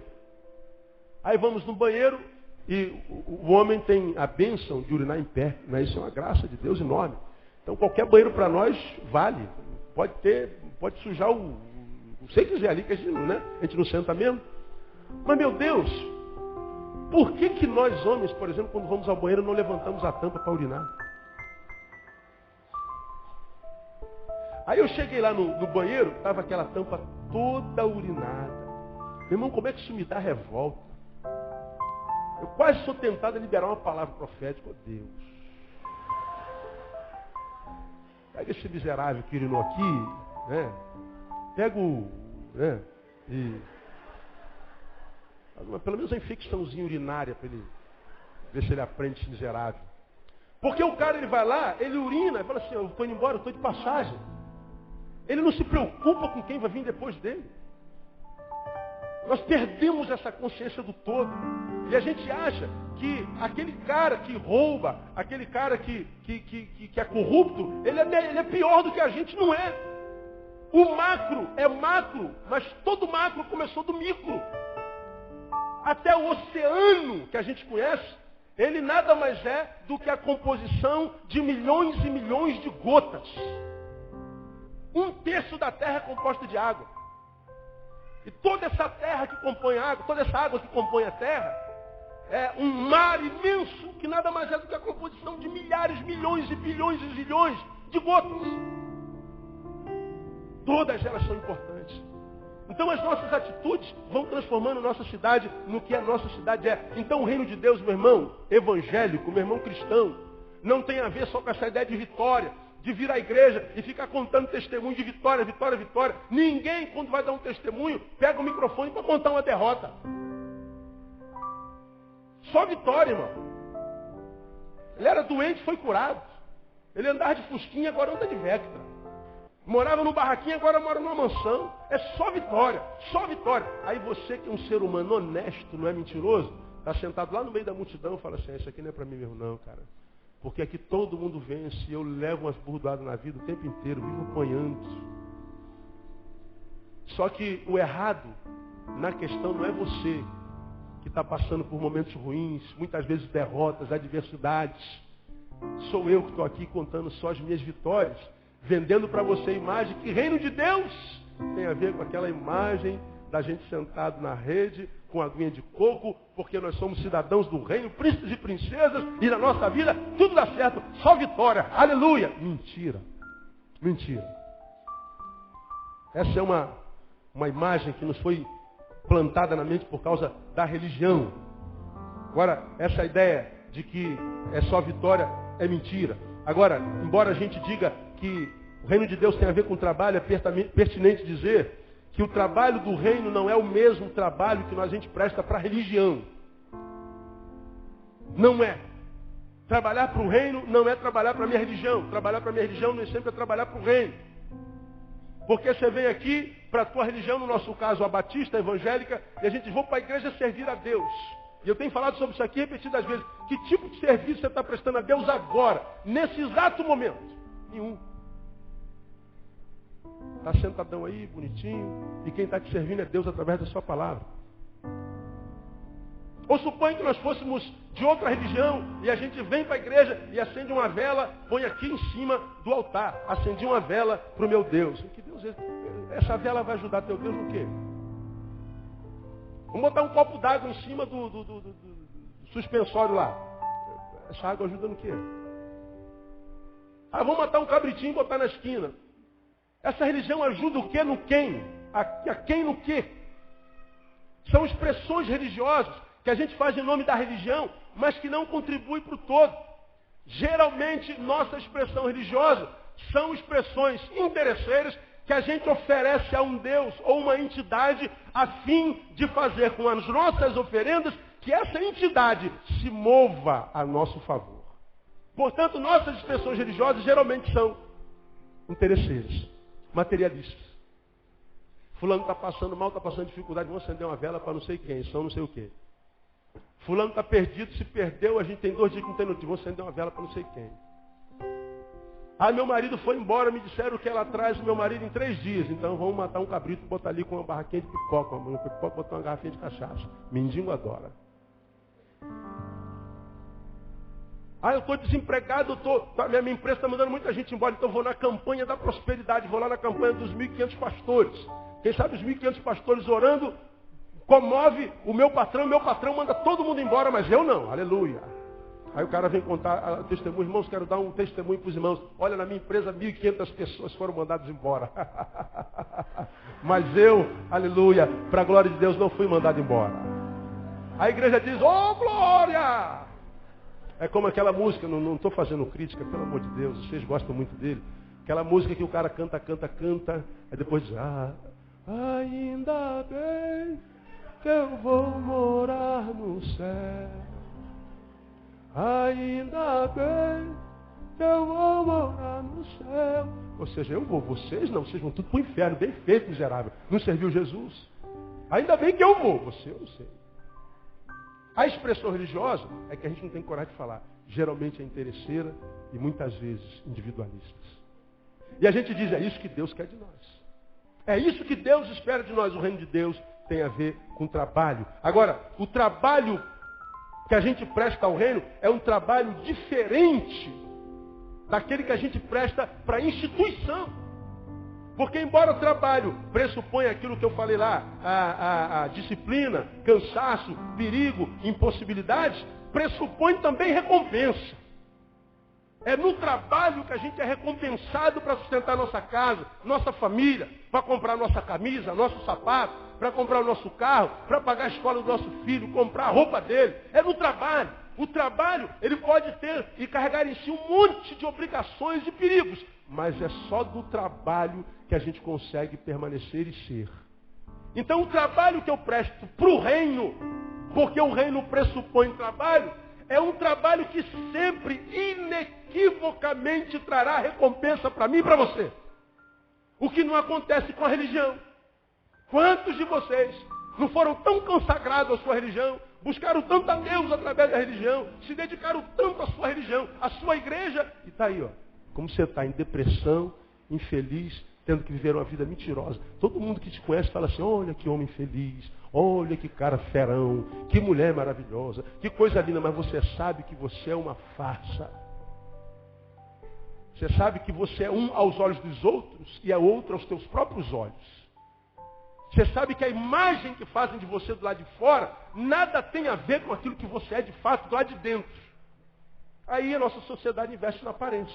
Aí vamos no banheiro e o homem tem a bênção de urinar em pé. Né? Isso é uma graça de Deus enorme. Então qualquer banheiro para nós vale. Pode sujar o que quiser ali, que a gente não senta mesmo. Mas meu Deus, por que nós homens, por exemplo, quando vamos ao banheiro, não levantamos a tampa para urinar? Aí eu cheguei lá no banheiro, estava aquela tampa toda urinada. Meu irmão, como é que isso me dá revolta? Eu quase sou tentado a liberar uma palavra profética. Oh, Deus. Pega esse miserável que urinou aqui, né? Pega pelo menos uma infecçãozinha urinária para ele ver se ele aprende esse miserável. Porque o cara, ele vai lá, ele urina, e fala assim, eu estou indo embora, eu estou de passagem. Ele não se preocupa com quem vai vir depois dele. Nós perdemos essa consciência do todo. E a gente acha que aquele cara que rouba, aquele cara que é corrupto, ele é pior do que a gente. Não é. O macro é macro, mas todo macro começou do micro. Até o oceano que a gente conhece, ele nada mais é do que a composição de milhões e milhões de gotas. 1/3 da terra é composta de água. E toda essa terra que compõe a água, toda essa água que compõe a terra, é um mar imenso que nada mais é do que a composição de milhares, milhões e bilhões e zilhões de gotas. Todas elas são importantes. Então as nossas atitudes vão transformando nossa cidade no que a nossa cidade é. Então o reino de Deus, meu irmão evangélico, meu irmão cristão, não tem a ver só com essa ideia de vitória, de vir à igreja e ficar contando testemunho de vitória, vitória, vitória. Ninguém, quando vai dar um testemunho, pega o microfone para contar uma derrota. Só vitória, irmão. Ele era doente, foi curado. Ele andava de fusquinha, agora anda de Vectra. Morava num barraquinho, agora mora numa mansão. É só vitória, só vitória. Aí você que é um ser humano honesto, não é mentiroso, está sentado lá no meio da multidão e fala assim, isso aqui não é para mim mesmo não, cara. Porque aqui todo mundo vence, eu levo umas burdoadas na vida o tempo inteiro, vivo apanhando. Só que o errado na questão não é você que está passando por momentos ruins, muitas vezes derrotas, adversidades. Sou eu que estou aqui contando só as minhas vitórias, vendendo para você a imagem que reino de Deus tem a ver com aquela imagem da gente sentado na rede, com a aguinha de coco, porque nós somos cidadãos do reino, príncipes e princesas, e na nossa vida tudo dá certo, só vitória, aleluia. Mentira, mentira. Essa é uma imagem que nos foi plantada na mente por causa da religião. Agora, essa ideia de que é só vitória é mentira. Agora, embora a gente diga que o reino de Deus tem a ver com trabalho, é pertinente dizer que o trabalho do reino não é o mesmo trabalho que a gente presta para a religião. Não é. Trabalhar para o reino não é trabalhar para a minha religião. Trabalhar para a minha religião nem sempre é trabalhar para o reino. Porque você vem aqui para a tua religião, no nosso caso a batista, a evangélica, e a gente vai para a igreja servir a Deus. E eu tenho falado sobre isso aqui repetidas vezes. Que tipo de serviço você está prestando a Deus agora, nesse exato momento? Nenhum. Está sentadão aí, bonitinho, e quem está te servindo é Deus através da sua palavra. Ou suponha que nós fôssemos de outra religião e a gente vem para a igreja e acende uma vela, põe aqui em cima do altar. Acendi uma vela para o meu Deus. Que Deus é? Essa vela vai ajudar teu Deus no quê? Vamos botar um copo d'água em cima do suspensório lá. Essa água ajuda no quê? Ah, vamos matar um cabritinho e botar na esquina. Essa religião ajuda o quê no quem? A quem no quê? São expressões religiosas que a gente faz em nome da religião, mas que não contribui para o todo. Geralmente, nossa expressão religiosa são expressões interesseiras que a gente oferece a um Deus ou uma entidade a fim de fazer com as nossas oferendas que essa entidade se mova a nosso favor. Portanto, nossas expressões religiosas geralmente são interesseiras, materialistas. Fulano está passando mal, está passando dificuldade, vamos acender uma vela para não sei quem, são não sei o quê. Fulano está perdido, se perdeu, a gente tem 2 dias que não tem notícia, vamos acender uma vela para não sei quem. Ah, meu marido foi embora, me disseram que ela traz o meu marido em 3 dias, então vamos matar um cabrito, botar ali com uma barraquinha de pipoca, botar uma garrafinha de cachaça. Mendigo adora. Ah, eu estou desempregado, minha empresa está mandando muita gente embora, então eu vou na campanha da prosperidade, vou lá na campanha dos 1.500 pastores. Quem sabe os 1.500 pastores orando, comove o meu patrão manda todo mundo embora, mas eu não, aleluia. Aí o cara vem contar testemunho, irmãos, quero dar um testemunho para os irmãos. Olha, na minha empresa 1.500 pessoas foram mandadas embora. Mas eu, aleluia, para a glória de Deus, não fui mandado embora. A igreja diz, oh glória! É como aquela música, não estou fazendo crítica, pelo amor de Deus, vocês gostam muito dele. Aquela música que o cara canta, aí depois diz, ainda bem que eu vou morar no céu. Ainda bem que eu vou morar no céu. Ou seja, eu vou, vocês não, vocês vão tudo para o inferno, bem feito, miserável. Não serviu Jesus? Ainda bem que eu vou, você eu não sei. A expressão religiosa é que a gente não tem coragem de falar. Geralmente é interesseira e muitas vezes individualistas. E a gente diz, é isso que Deus quer de nós. É isso que Deus espera de nós. O reino de Deus tem a ver com trabalho. Agora, o trabalho que a gente presta ao reino é um trabalho diferente daquele que a gente presta para a instituição. Porque embora o trabalho pressuponha aquilo que eu falei lá, a disciplina, cansaço, perigo, impossibilidades, pressupõe também recompensa. É no trabalho que a gente é recompensado para sustentar nossa casa, nossa família, para comprar nossa camisa, nosso sapato, para comprar o nosso carro, para pagar a escola do nosso filho, comprar a roupa dele. É no trabalho. O trabalho, ele pode ter e carregar em si um monte de obrigações e perigos. Mas é só do trabalho que a gente consegue permanecer e ser. Então o trabalho que eu presto para o reino, porque o reino pressupõe trabalho, é um trabalho que sempre, inequivocamente, trará recompensa para mim e para você. O que não acontece com a religião. Quantos de vocês não foram tão consagrados à sua religião, buscaram tanto a Deus através da religião, se dedicaram tanto à sua religião, à sua igreja, e está aí, ó, como você está em depressão, infeliz, tendo que viver uma vida mentirosa. Todo mundo que te conhece fala assim, olha que homem feliz, olha que cara ferão, que mulher maravilhosa, que coisa linda, mas você sabe que você é uma farsa. Você sabe que você é um aos olhos dos outros e é outro aos teus próprios olhos. Você sabe que a imagem que fazem de você do lado de fora, nada tem a ver com aquilo que você é de fato do lado de dentro. Aí a nossa sociedade investe na aparência.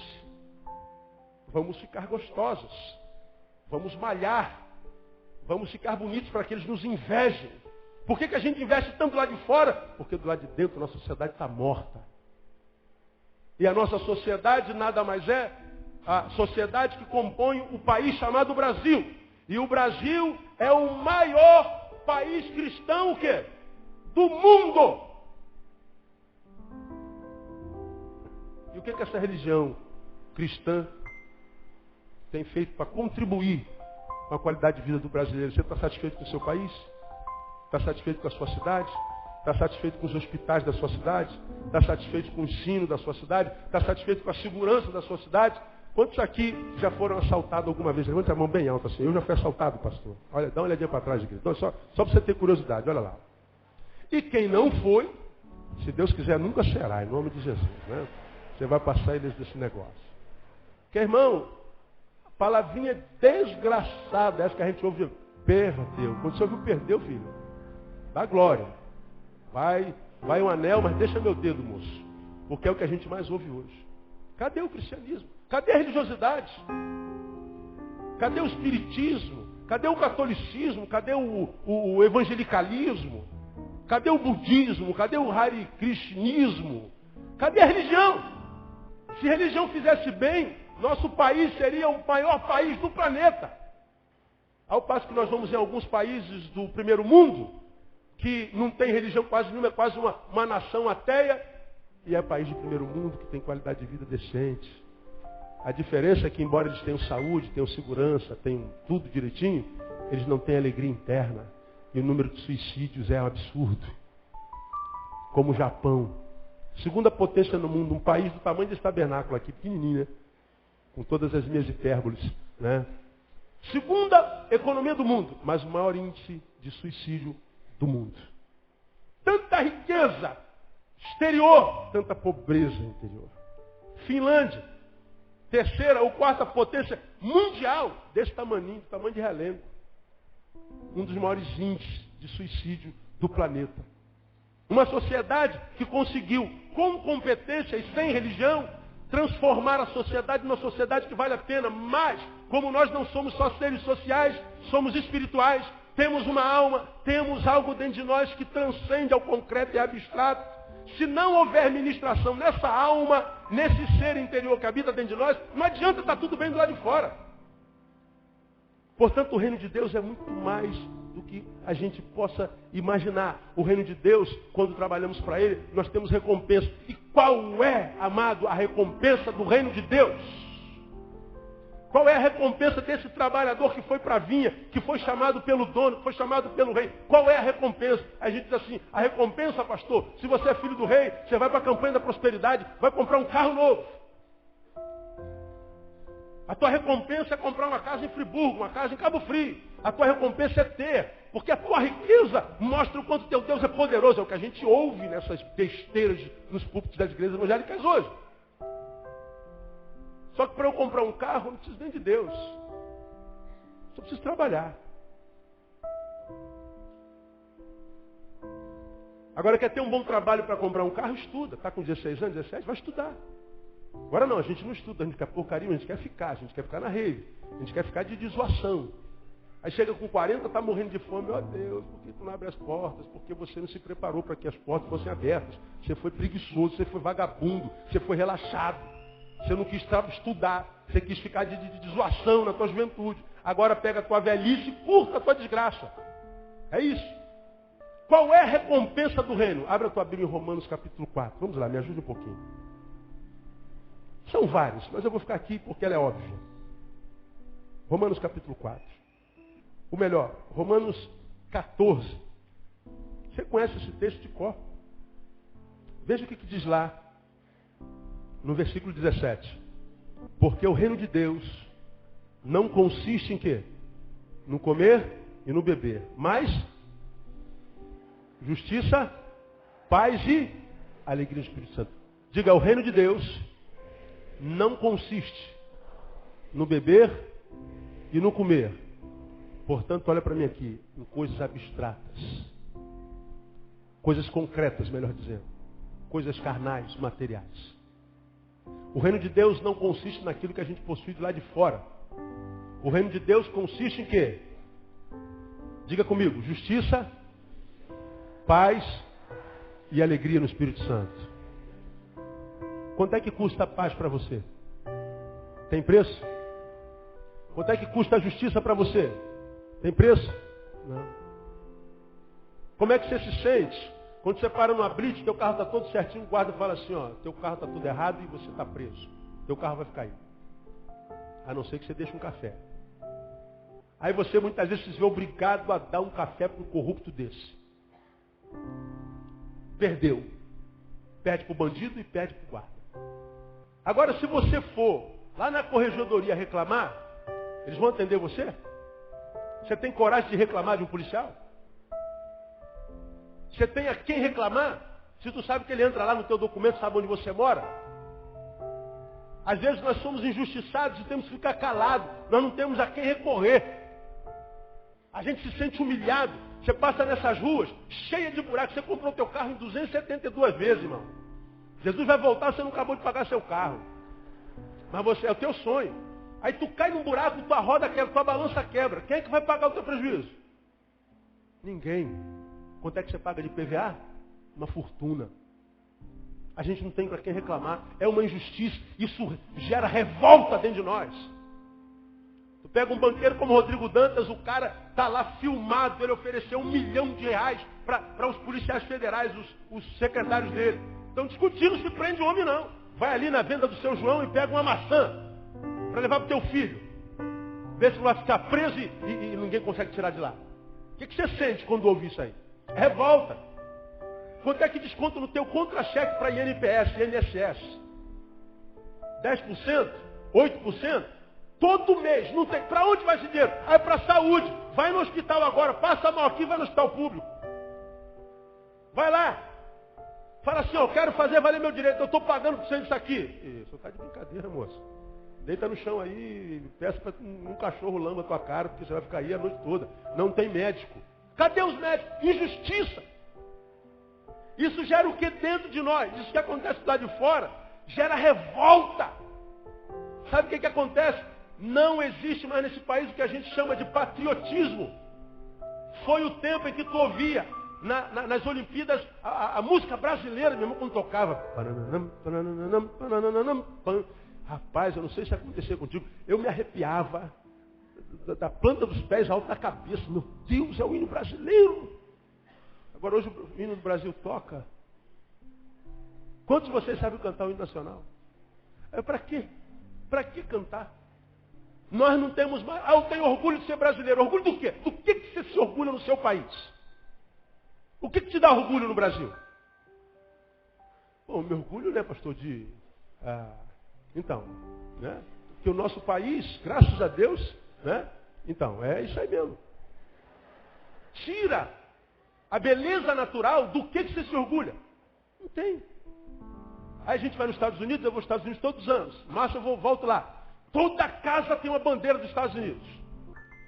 Vamos ficar gostosas. Vamos malhar. Vamos ficar bonitos para que eles nos invejem. Por que a gente investe tanto do lado de fora? Porque do lado de dentro a nossa sociedade está morta. E a nossa sociedade nada mais é a sociedade que compõe o país chamado Brasil. E o Brasil é o maior país cristão, o quê? Do mundo. E o que essa religião cristã tem feito para contribuir com a qualidade de vida do brasileiro? Você está satisfeito com o seu país? Está satisfeito com a sua cidade? Está satisfeito com os hospitais da sua cidade? Está satisfeito com o ensino da sua cidade? Está satisfeito com a segurança da sua cidade? Quantos aqui já foram assaltados alguma vez? Levanta a mão bem alta assim. Eu já fui assaltado, pastor. Olha, dá uma olhadinha para trás, igreja. Só para você ter curiosidade, olha lá. E quem não foi, se Deus quiser, nunca será, em nome de Jesus. Né? Você vai passar eles desse negócio. Porque, irmão, a palavrinha desgraçada, essa que a gente ouve, perdeu. Quando você ouviu perdeu, filho, dá glória. Vai um anel, mas deixa meu dedo, moço. Porque é o que a gente mais ouve hoje. Cadê o cristianismo? Cadê a religiosidade? Cadê o espiritismo? Cadê o catolicismo? Cadê o evangelicalismo? Cadê o budismo? Cadê o Hare Krishnismo? Cadê a religião? Se a religião fizesse bem, nosso país seria o maior país do planeta. Ao passo que nós vamos em alguns países do primeiro mundo, que não tem religião quase nenhuma, é quase uma nação ateia, e é país de primeiro mundo que tem qualidade de vida decente. A diferença é que, embora eles tenham saúde, tenham segurança, tenham tudo direitinho, eles não têm alegria interna. E o número de suicídios é um absurdo. Como o Japão. Segunda potência no mundo, um país do tamanho desse tabernáculo aqui, pequenininho, né? Com todas as minhas hipérboles, né? Segunda economia do mundo, mas o maior índice de suicídio do mundo. Tanta riqueza exterior, tanta pobreza interior. Finlândia, terceira ou quarta potência mundial, desse tamanho, do tamanho de relento. Um dos maiores índices de suicídio do planeta. Uma sociedade que conseguiu, com competência e sem religião, transformar a sociedade numa sociedade que vale a pena. Mas, como nós não somos só seres sociais, somos espirituais, temos uma alma, temos algo dentro de nós que transcende ao concreto e abstrato. Se não houver ministração nessa alma, nesse ser interior que habita dentro de nós, não adianta estar tudo bem do lado de fora. Portanto, o reino de Deus é muito mais do que a gente possa imaginar. O reino de Deus, quando trabalhamos para Ele, nós temos recompensa. E qual é, amado, a recompensa do reino de Deus? Qual é a recompensa desse trabalhador que foi para a vinha, que foi chamado pelo dono, que foi chamado pelo rei? Qual é a recompensa? A gente diz assim, a recompensa, pastor, se você é filho do rei, você vai para a campanha da prosperidade, vai comprar um carro novo. A tua recompensa é comprar uma casa em Friburgo, uma casa em Cabo Frio. A tua recompensa é ter, porque a tua riqueza mostra o quanto teu Deus é poderoso. É o que a gente ouve nessas besteiras nos púlpitos das igrejas evangélicas hoje. Só que para eu comprar um carro, eu não preciso nem de Deus. Só preciso trabalhar. Agora, quer ter um bom trabalho para comprar um carro? Estuda. Está com 16 anos, 17? Vai estudar. Agora não, a gente não estuda, a gente quer porcaria, a gente quer ficar na rave. A gente quer ficar de zoação. Aí chega com 40, está morrendo de fome. Ó Deus, por que tu não abre as portas? Porque você não se preparou para que as portas fossem abertas. Você foi preguiçoso, você foi vagabundo, você foi relaxado. Você não quis estudar, você quis ficar de zoação na tua juventude. Agora pega a tua velhice e curta a tua desgraça. É isso. Qual é a recompensa do reino? Abra a tua Bíblia em Romanos capítulo 4. Vamos lá, me ajude um pouquinho. São vários, mas eu vou ficar aqui porque ela é óbvia. Romanos capítulo 4. Ou melhor, Romanos 14. Você conhece esse texto de cor? Veja o que diz lá. No versículo 17. Porque o reino de Deus não consiste em quê? No comer e no beber. Mas justiça, paz e alegria do Espírito Santo. Diga, o reino de Deus não consiste no beber e no comer. Portanto, olha para mim aqui, em coisas abstratas. Coisas concretas, melhor dizendo. Coisas carnais, materiais. O reino de Deus não consiste naquilo que a gente possui de lá de fora. O reino de Deus consiste em quê? Diga comigo, justiça, paz e alegria no Espírito Santo. Quanto é que custa a paz para você? Tem preço? Quanto é que custa a justiça para você? Tem preço? Não. Como é que você se sente? Quando você para numa blitz, teu carro está todo certinho, o guarda fala assim, ó, teu carro está tudo errado e você está preso. Teu carro vai ficar aí. A não ser que você deixe um café. Aí você muitas vezes se vê obrigado a dar um café para um corrupto desse. Perdeu. Perde para o bandido e perde para o guarda. Agora, se você for lá na corregedoria reclamar, eles vão atender você? Você tem coragem de reclamar de um policial? Você tem a quem reclamar? Se tu sabe que ele entra lá no teu documento, sabe onde você mora? Às vezes nós somos injustiçados e temos que ficar calados. Nós não temos a quem recorrer. A gente se sente humilhado. Você passa nessas ruas, cheia de buracos. Você comprou teu carro em 272 vezes, irmão. Jesus vai voltar, você não acabou de pagar seu carro. Mas você é o teu sonho. Aí tu cai num buraco, tua roda quebra, tua balança quebra. Quem é que vai pagar o teu prejuízo? Ninguém. Quanto é que você paga de PVA? Uma fortuna. A gente não tem para quem reclamar. É uma injustiça. Isso gera revolta dentro de nós. Tu pega um banqueiro como Rodrigo Dantas, o cara está lá filmado, ele ofereceu R$1 milhão para os policiais federais, os secretários dele. Estão discutindo se prende o homem não. Vai ali na venda do seu João e pega uma maçã para levar para o teu filho. Vê se vai ficar preso e ninguém consegue tirar de lá. O que você sente quando ouve isso aí? Revolta. Quanto é que desconto no teu contra-cheque para INPS, INSS? 10%? 8%? Todo mês. Não tem. Para onde vai esse dinheiro? Aí para a saúde. Vai no hospital agora. Passa mal aqui, vai no hospital público. Vai lá. Fala assim, ó, quero fazer valer meu direito. Eu estou pagando por você isso aqui. Isso está de brincadeira, moço. Deita no chão aí, peça para um cachorro lamba a tua cara, porque você vai ficar aí a noite toda. Não tem médico. Cadê os médicos? Injustiça. Isso gera o que dentro de nós? Isso que acontece lá de fora gera revolta. Sabe o que acontece? Não existe mais nesse país o que a gente chama de patriotismo. Foi o tempo em que tu ouvia nas Olimpíadas a música brasileira, meu irmão, quando tocava. Rapaz, eu não sei se aconteceu contigo. Eu me arrepiava da planta dos pés alto da cabeça. Meu Deus, é o hino brasileiro. Agora hoje o hino do Brasil toca. Quantos de vocês sabem cantar o hino nacional? Para quê? Para que cantar? Nós não temos mais. Eu tenho orgulho de ser brasileiro. Orgulho do quê? Do que você se orgulha no seu país? O que te dá orgulho no Brasil? Bom, meu orgulho, né, pastor, então, né? Que o nosso país, graças a Deus, né? Então, é isso aí mesmo. Tira a beleza natural do que você se orgulha. Não tem. Aí a gente vai nos Estados Unidos, eu vou aos Estados Unidos todos os anos. Março eu volto lá. Toda casa tem uma bandeira dos Estados Unidos.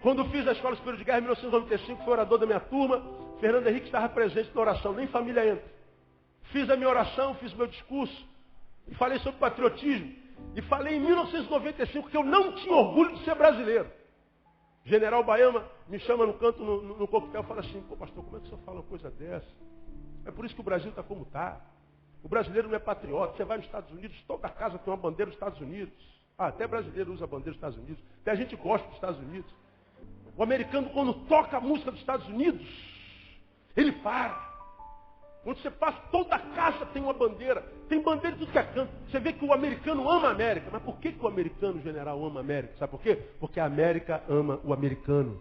Quando eu fiz a Escola Superior de Guerra em 1995, fui orador da minha turma, Fernando Henrique estava presente na oração, nem família entra. Fiz a minha oração, fiz o meu discurso, e falei sobre patriotismo. E falei em 1995 que eu não tinha orgulho de ser brasileiro. General Baiama me chama no canto, no coquetel, e fala assim, pô pastor, como é que o senhor fala uma coisa dessa? É por isso que o Brasil está como está. O brasileiro não é patriota. Você vai nos Estados Unidos, toda casa tem uma bandeira dos Estados Unidos. Até brasileiro usa a bandeira dos Estados Unidos. Até a gente gosta dos Estados Unidos. O americano, quando toca a música dos Estados Unidos, ele para. Quando você passa, toda casa tem uma bandeira. Tem bandeira de tudo que é canto. Você vê que o americano ama a América. Mas por que o americano, general, ama a América? Sabe por quê? Porque a América ama o americano.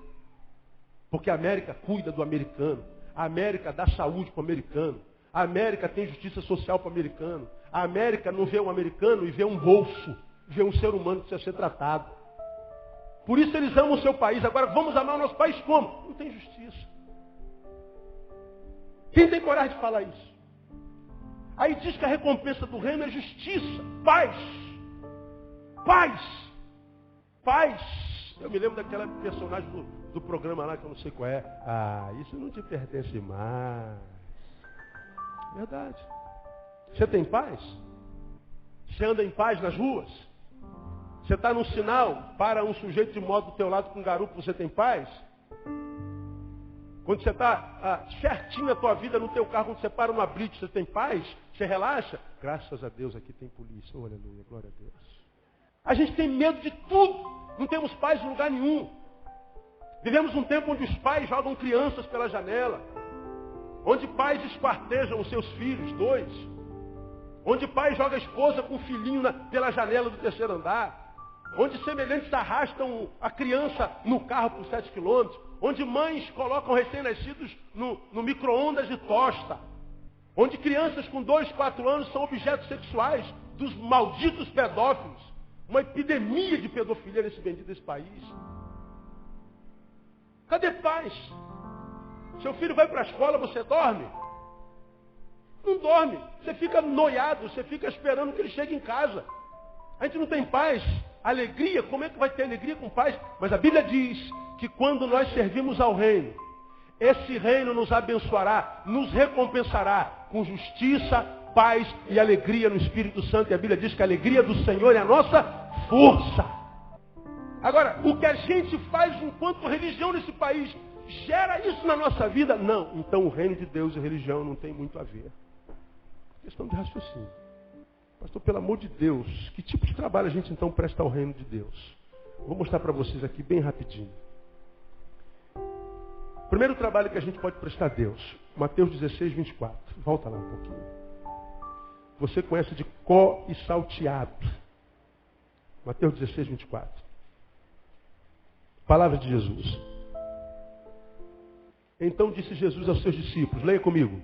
Porque a América cuida do americano. A América dá saúde para o americano. A América tem justiça social para o americano. A América não vê um americano e vê um bolso. Vê um ser humano que precisa ser tratado. Por isso eles amam o seu país. Agora vamos amar o nosso país como? Não tem justiça. Quem tem coragem de falar isso? Aí diz que a recompensa do reino é justiça, paz. Paz. Paz. Eu me lembro daquela personagem do programa lá que eu não sei qual é. Ah, isso não te pertence mais. Verdade. Você tem paz? Você anda em paz nas ruas? Você está num sinal, para um sujeito de moto do teu lado com um garupa, você tem paz? Quando você está certinho a tua vida no teu carro, quando você para uma blitz, você tem paz? Você relaxa? Graças a Deus aqui tem polícia. Oh, aleluia, glória a Deus. A gente tem medo de tudo. Não temos paz em lugar nenhum. Vivemos um tempo onde os pais jogam crianças pela janela. Onde pais esquartejam os seus filhos, 2. Onde pai joga a esposa com o filhinho pela janela do 3º andar. Onde semelhantes arrastam a criança no carro por 7 quilômetros. Onde mães colocam recém-nascidos no micro-ondas de tosta. Onde crianças com 2, 4 anos são objetos sexuais dos malditos pedófilos. Uma epidemia de pedofilia nesse país. Cadê paz? Seu filho vai para a escola, você dorme? Não dorme. Você fica noiado, você fica esperando que ele chegue em casa. A gente não tem paz, alegria. Como é que vai ter alegria com paz? Mas a Bíblia diz que quando nós servimos ao reino, esse reino nos abençoará, nos recompensará com justiça, paz e alegria no Espírito Santo. E a Bíblia diz que a alegria do Senhor é a nossa força. Agora, o que a gente faz enquanto religião nesse país, gera isso na nossa vida? Não. Então o reino de Deus e religião não tem muito a ver. Questão de raciocínio. Pastor, pelo amor de Deus, que tipo de trabalho a gente então presta ao reino de Deus? Vou mostrar para vocês aqui bem rapidinho. O primeiro trabalho que a gente pode prestar a Deus, Mateus 16, 24. Volta lá um pouquinho. Você conhece de có e salteado. Mateus 16, 24. Palavra de Jesus. Então disse Jesus aos seus discípulos, leia comigo.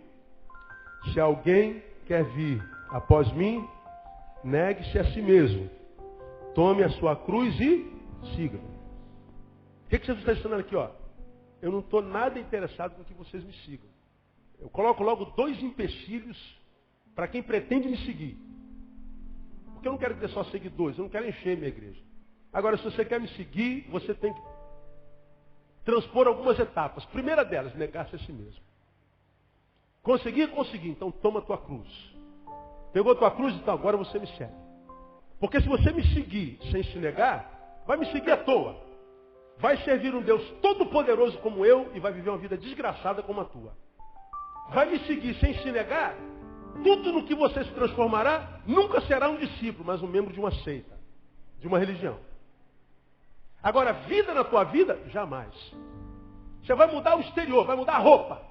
Se alguém quer vir após mim, negue-se a si mesmo. Tome a sua cruz e siga-me. O que Jesus está ensinando aqui? Eu não estou nada interessado com que vocês me sigam. Eu coloco logo 2 empecilhos para quem pretende me seguir. Porque eu não quero ter só seguidores, eu não quero encher minha igreja. Agora, se você quer me seguir, você tem que transpor algumas etapas. Primeira delas, negar-se a si mesmo. Consegui? Então toma a tua cruz. Pegou a tua cruz? Então agora você me segue. Porque se você me seguir sem se negar, vai me seguir à toa. Vai servir um Deus todo-poderoso como eu e vai viver uma vida desgraçada como a tua. Vai me seguir sem se negar, tudo no que você se transformará nunca será um discípulo, mas um membro de uma seita, de uma religião. Agora, vida na tua vida, jamais. Você vai mudar o exterior, vai mudar a roupa.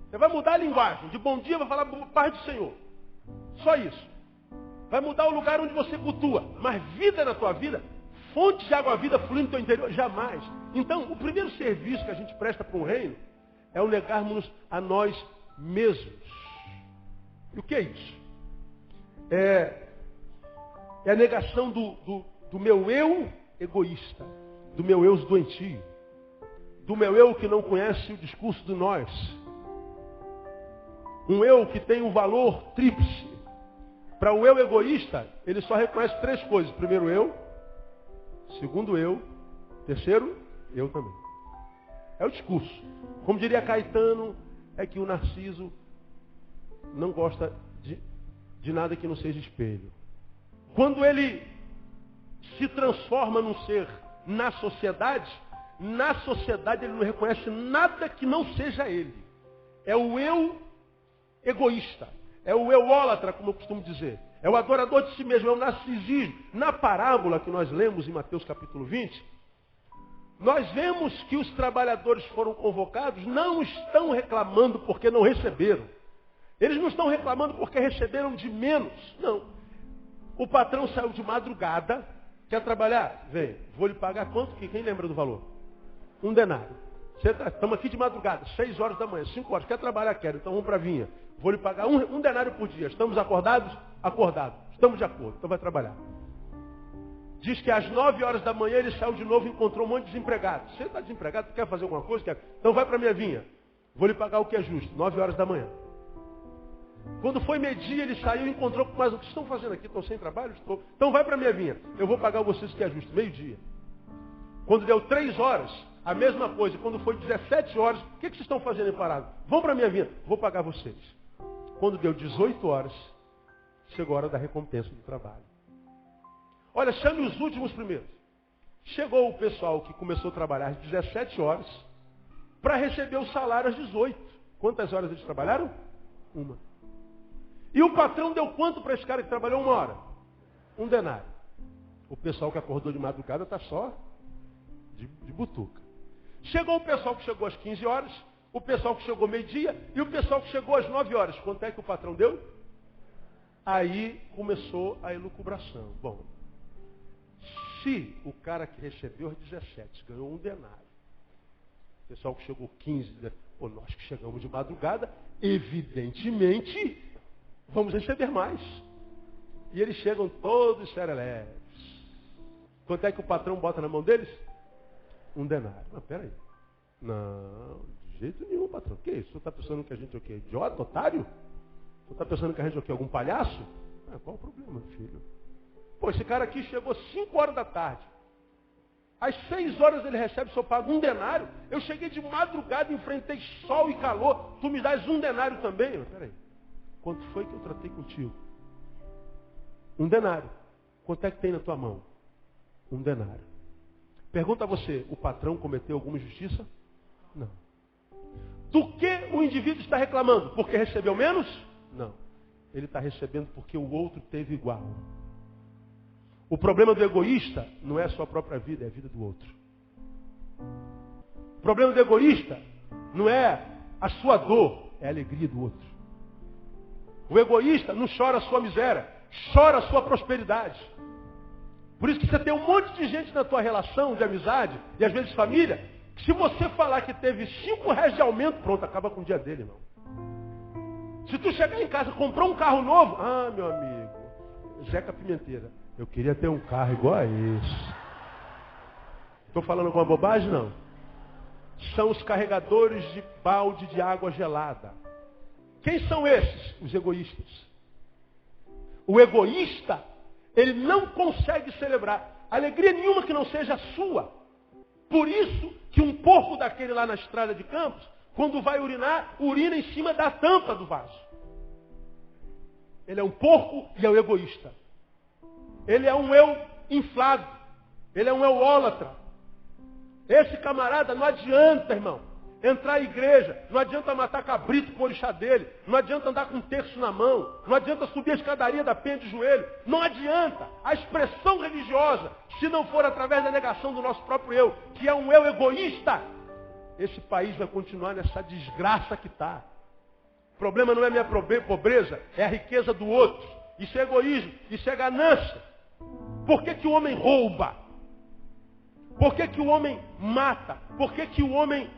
Você vai mudar a linguagem. De bom dia vai falar paz do Senhor. Só isso. Vai mudar o lugar onde você cultua. Mas vida na tua vida, fonte de água-vida fluindo no teu interior, jamais. Então, o primeiro serviço que a gente presta para um reino é o negarmos a nós mesmos. E o que é isso? É a negação do meu eu egoísta, do meu eu doentio, do meu eu que não conhece o discurso do nós. Um eu que tem um valor tríplice. Para o eu egoísta, ele só reconhece 3 coisas. Primeiro eu, segundo eu, terceiro, eu também. É o discurso. Como diria Caetano, é que o Narciso não gosta de nada que não seja espelho. Quando ele se transforma num ser na sociedade ele não reconhece nada que não seja ele. É o eu egoísta. É o eulólatra, como eu costumo dizer. É o adorador de si mesmo, é o narcisismo. Na parábola que nós lemos em Mateus capítulo 20, nós vemos que os trabalhadores foram convocados, não estão reclamando porque não receberam. Eles não estão reclamando porque receberam de menos. Não. O patrão saiu de madrugada, quer trabalhar? Vem, vou lhe pagar quanto? Quem lembra do valor? 1 denário. Estamos aqui de madrugada, 6 horas da manhã, 5 horas. Quer trabalhar? Quero. Então vamos para a vinha. Vou lhe pagar um denário por dia. Estamos acordados? Acordados. Estamos de acordo. Então vai trabalhar. Diz que às 9 horas da manhã ele saiu de novo e encontrou um monte de desempregados. Você está desempregado? Quer fazer alguma coisa? Quer? Então vai para a minha vinha. Vou lhe pagar o que é justo. 9 horas da manhã. Quando foi meio-dia, ele saiu e encontrou com mais. O que estão fazendo aqui? Estão sem trabalho? Estou. Então vai para a minha vinha. Eu vou pagar vocês o que é justo. Meio-dia. Quando deu 3 horas, a mesma coisa. Quando foi 17 horas, o que vocês estão fazendo em parado? Vão para a minha vinha. Vou pagar vocês. Quando deu 18 horas, chegou a hora da recompensa do trabalho. Olha, chame os últimos primeiros. Chegou o pessoal que começou a trabalhar às 17 horas para receber o salário às 18. Quantas horas eles trabalharam? 1. E o patrão deu quanto para esse cara que trabalhou 1 hora? 1 denário. O pessoal que acordou de madrugada está só de butuca. Chegou o pessoal que chegou às 15 horas, o pessoal que chegou meio-dia e o pessoal que chegou às 9 horas. Quanto é que o patrão deu? Aí começou a elucubração. Bom, se o cara que recebeu às 17 ganhou um denário, o pessoal que chegou 15, pô, nós que chegamos de madrugada, evidentemente, vamos receber mais. E eles chegam todos serelepes. Quanto é que o patrão bota na mão deles? Um denário. Mas peraí. Não, de jeito nenhum, patrão. Que isso? O senhor está pensando que a gente é o quê? Idiota, otário? O senhor está pensando que a gente é o quê? Algum palhaço? Qual o problema, filho? Pô, esse cara aqui chegou às 5 horas da tarde. Às 6 horas ele recebe, só paga um denário. Eu cheguei de madrugada, enfrentei sol e calor. Tu me dás um denário também? Mas peraí. Quanto foi que eu tratei contigo? Um denário. Quanto é que tem na tua mão? Um denário. Pergunta a você, o patrão cometeu alguma injustiça? Não. Do que o indivíduo está reclamando? Porque recebeu menos? Não. Ele está recebendo porque o outro teve igual. O problema do egoísta não é a sua própria vida, é a vida do outro. O problema do egoísta não é a sua dor, é a alegria do outro. O egoísta não chora a sua miséria, chora a sua prosperidade. Por isso que você tem um monte de gente na tua relação de amizade, e às vezes família, que se você falar que teve R$5 de aumento, pronto, acaba com o dia dele, irmão. Se tu chegar em casa e comprar um carro novo, meu amigo, Zeca Pimenteira, eu queria ter um carro igual a esse. Estou falando alguma bobagem? Não. São os carregadores de balde de água gelada. Quem são esses? Os egoístas. O egoísta, ele não consegue celebrar alegria nenhuma que não seja sua. Por isso que um porco daquele lá na estrada de Campos, quando vai urinar, urina em cima da tampa do vaso. Ele é um porco e é um egoísta. Ele é um eu inflado. Ele é um euólatra. Esse camarada não adianta, irmão, entrar à igreja. Não adianta matar cabrito com o orixá dele. Não adianta andar com um terço na mão. Não adianta subir a escadaria da penha de joelho. Não adianta. A expressão religiosa, se não for através da negação do nosso próprio eu, que é um eu egoísta, esse país vai continuar nessa desgraça que está. O problema não é minha pobreza, é a riqueza do outro. Isso é egoísmo, isso é ganância. Por que que o homem rouba? Por que que o homem mata? Por que que o homem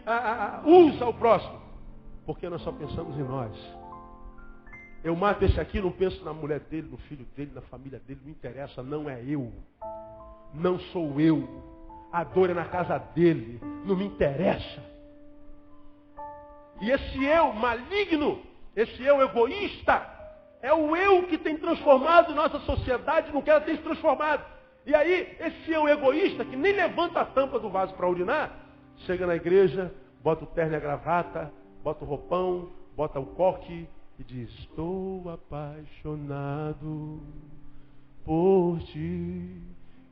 usa o próximo? Porque nós só pensamos em nós. Eu mato esse aqui, não penso na mulher dele, no filho dele, na família dele, não interessa, não é eu. Não sou eu. A dor é na casa dele, não me interessa. E esse eu maligno, esse eu egoísta, é o eu que tem transformado nossa sociedade no que ela tem se transformado. E aí, esse eu egoísta, que nem levanta a tampa do vaso para urinar, chega na igreja, bota o terno e a gravata, bota o roupão, bota o coque e diz: estou apaixonado por ti,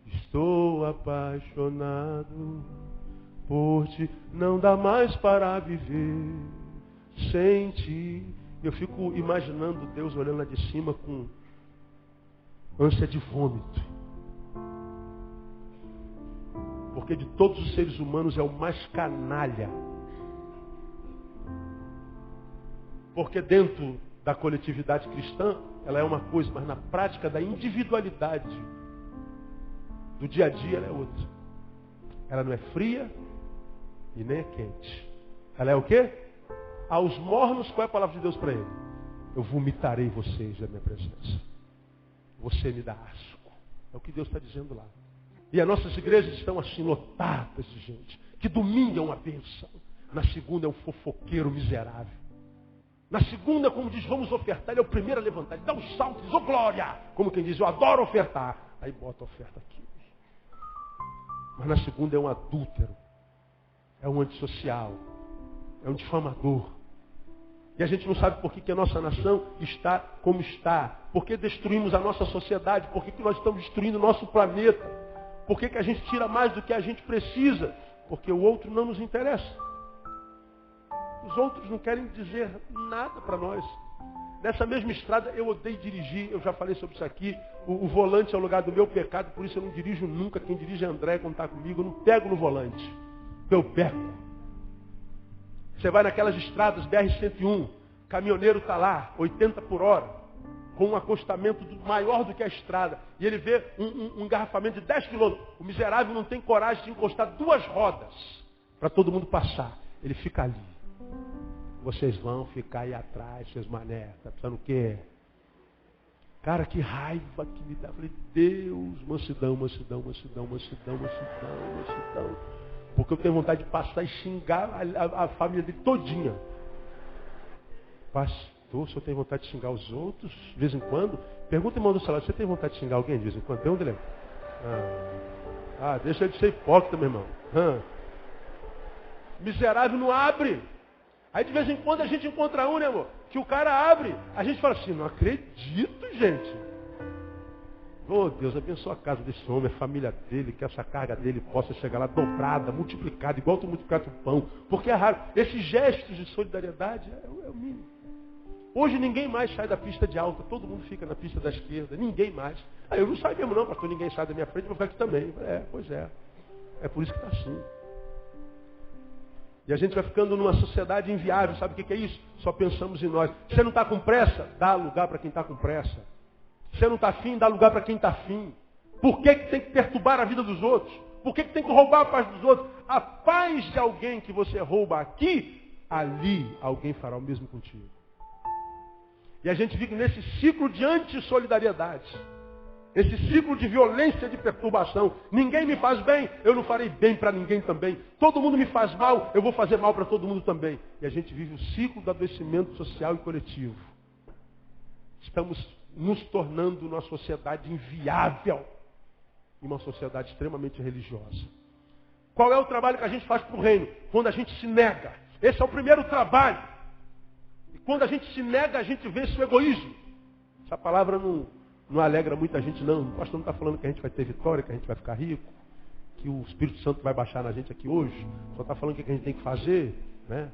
estou apaixonado por ti, não dá mais para viver sem ti. Eu fico imaginando Deus olhando lá de cima com ânsia de vômito. Porque de todos os seres humanos é o mais canalha. Porque dentro da coletividade cristã, ela é uma coisa, mas na prática da individualidade do dia a dia, ela é outra. Ela não é fria e nem é quente. Ela é o quê? Aos mornos, qual é a palavra de Deus para ele? Eu vomitarei vocês da minha presença. Você me dá asco. É o que Deus está dizendo lá. E as nossas igrejas estão assim lotadas de gente. Que domingo é uma bênção. Na segunda é um fofoqueiro miserável. Na segunda, como diz, vamos ofertar, ele é o primeiro a levantar. Ele dá um salto e diz, ô glória! Como quem diz, eu adoro ofertar. Aí bota a oferta aqui. Mas na segunda é um adúltero. É um antissocial. É um difamador. E a gente não sabe por que a nossa nação está como está. Por que destruímos a nossa sociedade? Por que nós estamos destruindo o nosso planeta? Por que a gente tira mais do que a gente precisa? Porque o outro não nos interessa. Os outros não querem dizer nada para nós. Nessa mesma estrada eu odeio dirigir, eu já falei sobre isso aqui. o volante é o lugar do meu pecado, por isso eu não dirijo nunca. Quem dirige é André quando está comigo, eu não pego no volante. Eu perco. Você vai naquelas estradas BR-101, caminhoneiro está lá, 80 por hora, com um acostamento maior do que a estrada, e ele vê um engarrafamento de 10 quilômetros. O miserável não tem coragem de encostar 2 rodas para todo mundo passar. Ele fica ali. Vocês vão ficar aí atrás, seus mané. Está pensando o quê? Cara, que raiva que me dá. Eu falei, Deus, mansidão. Porque eu tenho vontade de passar e xingar a família dele todinha. Pastor, se eu tenho vontade de xingar os outros, de vez em quando, pergunta, irmão do salário, você tem vontade de xingar alguém de vez em quando? Tem onde ele deixa de ser hipócrita, meu irmão. Miserável não abre. Aí de vez em quando a gente encontra um, né, amor? Que o cara abre. A gente fala assim, não acredito, gente. Oh, Deus, abençoa a casa desse homem, a família dele, que essa carga dele possa chegar lá dobrada, multiplicada, igual tu multiplicaste o pão. Porque é raro. Esses gestos de solidariedade é o mínimo. Hoje ninguém mais sai da pista de alta, todo mundo fica na pista da esquerda, ninguém mais. Aí eu não saio mesmo não, pastor, ninguém sai da minha frente, eu vou ficar aqui também. Pois é. É por isso que está assim. E a gente vai ficando numa sociedade inviável, sabe o que é isso? Só pensamos em nós. Você não está com pressa? Dá lugar para quem está com pressa. Você não está afim? Dá lugar para quem está afim. Por que tem que perturbar a vida dos outros? Por que tem que roubar a paz dos outros? A paz de alguém que você rouba aqui, ali alguém fará o mesmo contigo. E a gente fica nesse ciclo de antissolidariedade. Esse ciclo de violência, de perturbação. Ninguém me faz bem, eu não farei bem para ninguém também. Todo mundo me faz mal, eu vou fazer mal para todo mundo também. E a gente vive o ciclo do adoecimento social e coletivo. Estamos nos tornando uma sociedade inviável. E uma sociedade extremamente religiosa. Qual é o trabalho que a gente faz para o reino? Quando a gente se nega. Esse é o primeiro trabalho. E quando a gente se nega, a gente vence o egoísmo. Essa palavra não alegra muita gente, não. O pastor não está falando que a gente vai ter vitória, que a gente vai ficar rico, que o Espírito Santo vai baixar na gente aqui hoje. Só está falando o que a gente tem que fazer, né?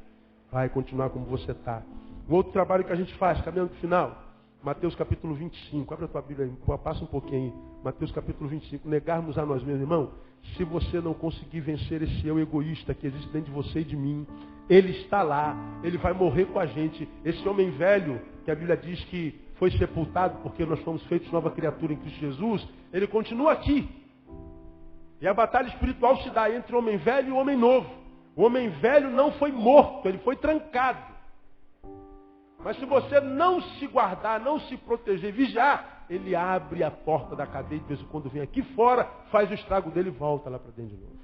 Vai continuar como você está. Um outro trabalho que a gente faz, caminhando para o final. Mateus capítulo 25. Abre a tua Bíblia aí, passa um pouquinho aí. Mateus capítulo 25. Negarmos a nós mesmos, irmão. Se você não conseguir vencer esse eu egoísta que existe dentro de você e de mim, ele está lá. Ele vai morrer com a gente. Esse homem velho, que a Bíblia diz que foi sepultado porque nós fomos feitos nova criatura em Cristo Jesus, ele continua aqui. E a batalha espiritual se dá entre o homem velho e o homem novo. O homem velho não foi morto, ele foi trancado. Mas se você não se guardar, não se proteger, vigiar, ele abre a porta da cadeia de vez em quando vem aqui fora, faz o estrago dele e volta lá para dentro de novo.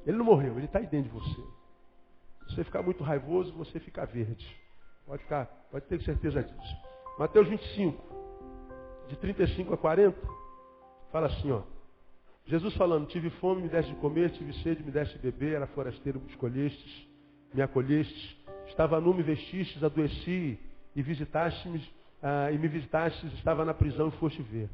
Ele não morreu, ele está aí dentro de você. Se você ficar muito raivoso, você fica verde. Pode ter certeza disso. Mateus 25, de 35 a 40, fala assim, ó. Jesus falando, tive fome, me deste de comer, tive sede, me deste de beber, era forasteiro, me escolhestes, me acolhestes, estava nu, me vestistes, adoeci, e visitastes-me, e me visitastes, estava na prisão e foste ver.